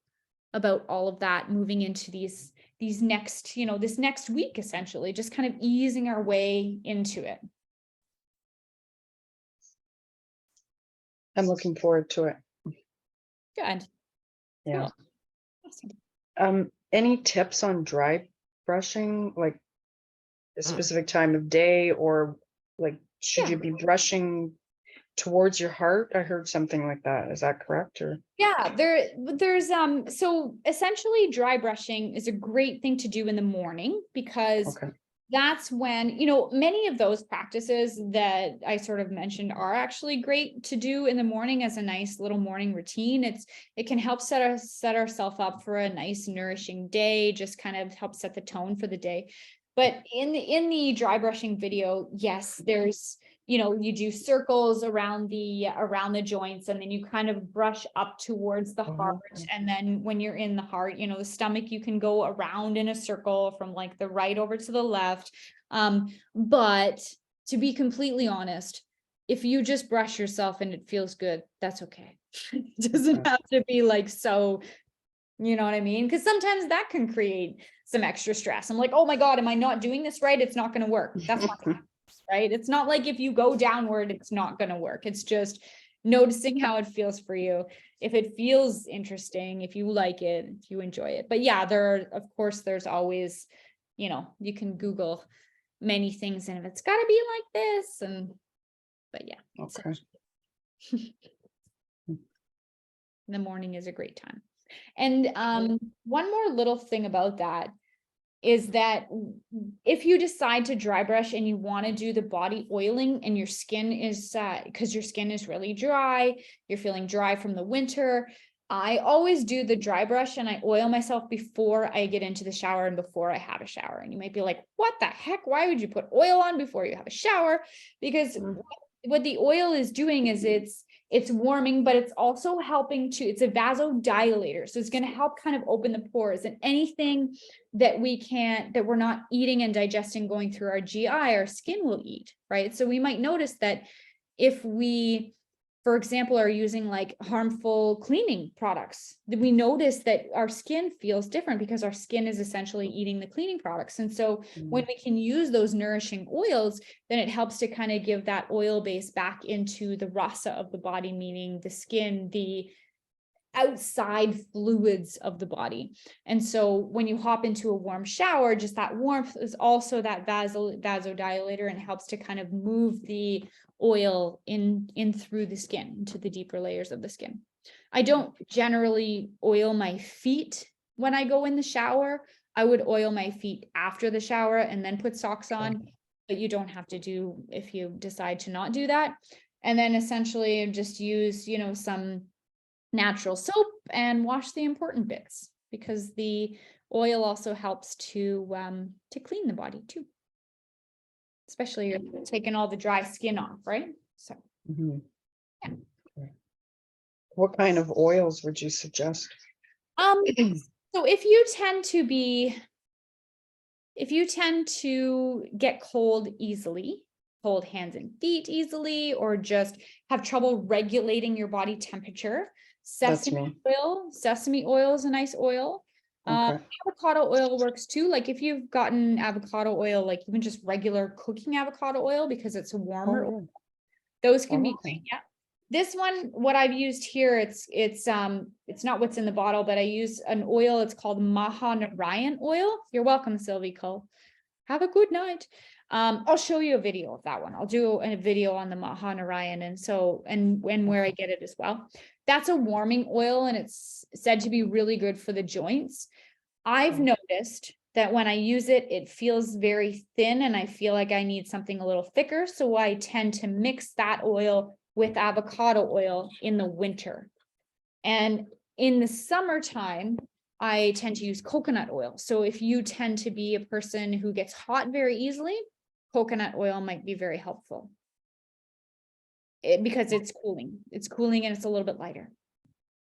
about all of that moving into these next, this next week, essentially, just kind of easing our way into it? I'm looking forward to it. Good. Yeah. Cool. Awesome. Any tips on dry brushing, like a specific time of day, or like, should you be brushing towards your heart? I heard something like that. Is that correct? Or yeah, there's so essentially dry brushing is a great thing to do in the morning, because that's when, many of those practices that I sort of mentioned are actually great to do in the morning as a nice little morning routine. It can help set ourselves up for a nice nourishing day, just kind of help set the tone for the day. But in the dry brushing video, yes, there's, you do circles around the joints, and then you kind of brush up towards the heart. And then when you're in the heart, the stomach, you can go around in a circle from like the right over to the left. But to be completely honest, if you just brush yourself and it feels good, that's okay. It doesn't have to be like, so, you know what I mean? Because sometimes that can create some extra stress. I'm like, oh my God, am I not doing this right? It's not going to work. That's not going to happen. Right? It's not like if you go downward, it's not going to work. It's just noticing how it feels for you. If it feels interesting, if you like it, if you enjoy it. But yeah, there's always, you can Google many things, and if it's got to be like this, but yeah. Okay. The morning is a great time. And one more little thing about that is that if you decide to dry brush and you want to do the body oiling, and your skin is, because your skin is really dry, you're feeling dry from the winter, I always do the dry brush and I oil myself before I get into the shower and before I have a shower. And you might be like, what the heck? Why would you put oil on before you have a shower? Because what the oil is doing is it's warming, but it's also helping it's a vasodilator. So it's going to help kind of open the pores, and anything that we're not eating and digesting going through our GI, our skin will eat, right? So we might notice that if we, for example, are using like harmful cleaning products, that we notice that our skin feels different because our skin is essentially eating the cleaning products. And so when we can use those nourishing oils, then it helps to kind of give that oil base back into the rasa of the body, meaning the skin, the outside fluids of the body. And so when you hop into a warm shower, just that warmth is also that vasodilator, and helps to kind of move the oil in through the skin, into the deeper layers of the skin. I don't generally oil my feet when I go in the shower. I would oil my feet after the shower and then put socks on, but you don't have to do if you decide to not do that. And then essentially just use, you know, some natural soap and wash the important bits, because the oil also helps to clean the body too. Especially you're taking all the dry skin off, right? So Mhm. Yeah. Okay. What kind of oils would you suggest? so if you tend to get cold easily, cold hands and feet easily, or just have trouble regulating your body temperature, That's sesame me. oil is a nice oil. Okay. Avocado oil works too. Like if you've gotten avocado oil, like even just regular cooking avocado oil, because it's a warmer, Oh, those can be Oh. great. Yeah. This one, what I've used here, it's not what's in the bottle, but I use an oil. It's called Mahanarayan oil. You're welcome, Sylvie Cole. Have a good night. I'll show you a video of that one. I'll do a video on the Mahanarayan and where I get it as well. That's a warming oil, and it's said to be really good for the joints. I've Okay. noticed that when I use it, it feels very thin, and I feel like I need something a little thicker. So I tend to mix that oil with avocado oil in the winter. And in the summertime, I tend to use coconut oil. So if you tend to be a person who gets hot very easily, coconut oil might be very helpful. Because it's cooling and it's a little bit lighter.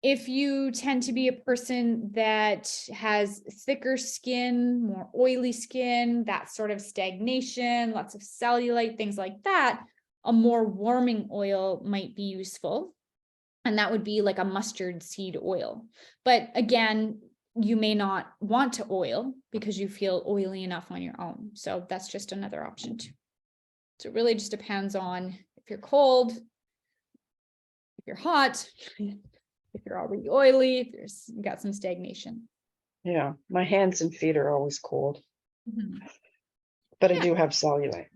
If you tend to be a person that has thicker skin, more oily skin, that sort of stagnation, lots of cellulite, things like that, a more warming oil might be useful. And that would be like a mustard seed oil. But again, you may not want to oil because you feel oily enough on your own. So that's just another option too. So it really just depends on if you're cold, if you're hot, if you're already oily, if you've got some stagnation. Yeah, my hands and feet are always cold, Mhm. but I Yeah. do have cellulite.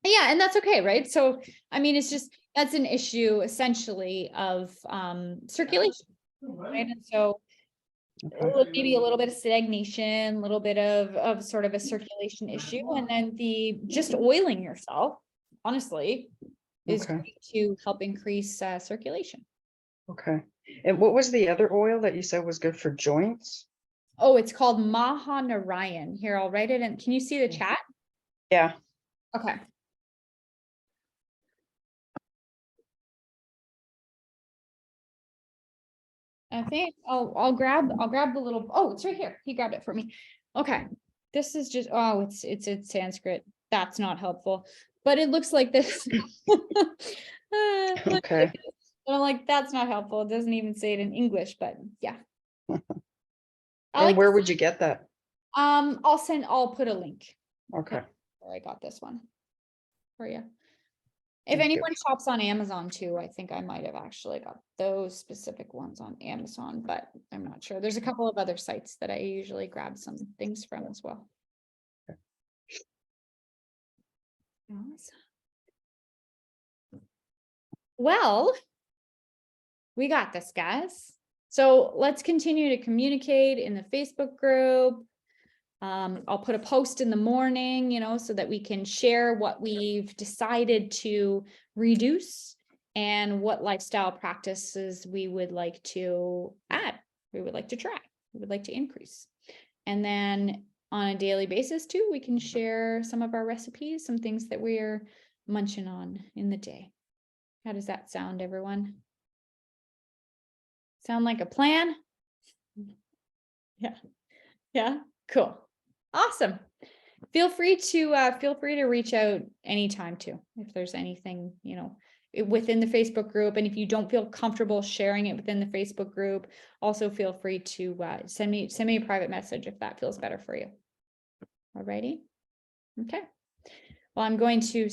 Yeah, and that's okay, right? So, I mean, it's just, that's an issue essentially of circulation, right? And so Okay. maybe a little bit of stagnation, a little bit of sort of a circulation issue, and then the just oiling yourself, honestly, is Okay. great to help increase circulation. Okay. And what was the other oil that you said was good for joints? Oh, it's called Mahanarayan. Here, I'll write it in. Can you see the chat? Yeah. Okay. I think I'll grab the little, oh, it's right here. He grabbed it for me. Okay. This is just, oh, it's in Sanskrit. That's not helpful, but it looks like this. Okay. But I'm like, that's not helpful. It doesn't even say it in English, but yeah. And where would you get that? I'll put a link Okay. where I got this one for you. If Thank you. anyone shops on Amazon too, I think I might have actually got those specific ones on Amazon, but I'm not sure. There's a couple of other sites that I usually grab some things from as well. Well, we got this, guys. So let's continue to communicate in the Facebook group. I'll put a post in the morning, you know, so that we can share what we've decided to reduce and what lifestyle practices we would like to add, we would like to try, we would like to increase. And then on a daily basis too, we can share some of our recipes, some things that we're munching on in the day. How does that sound, everyone? Sound like a plan? Yeah. Yeah. Cool. Awesome. Feel free to reach out anytime too, if there's anything, you know, within the Facebook group. And if you don't feel comfortable sharing it within the Facebook group, also feel free to send me a private message if that feels better for you. Alrighty. Okay. Well, I'm going to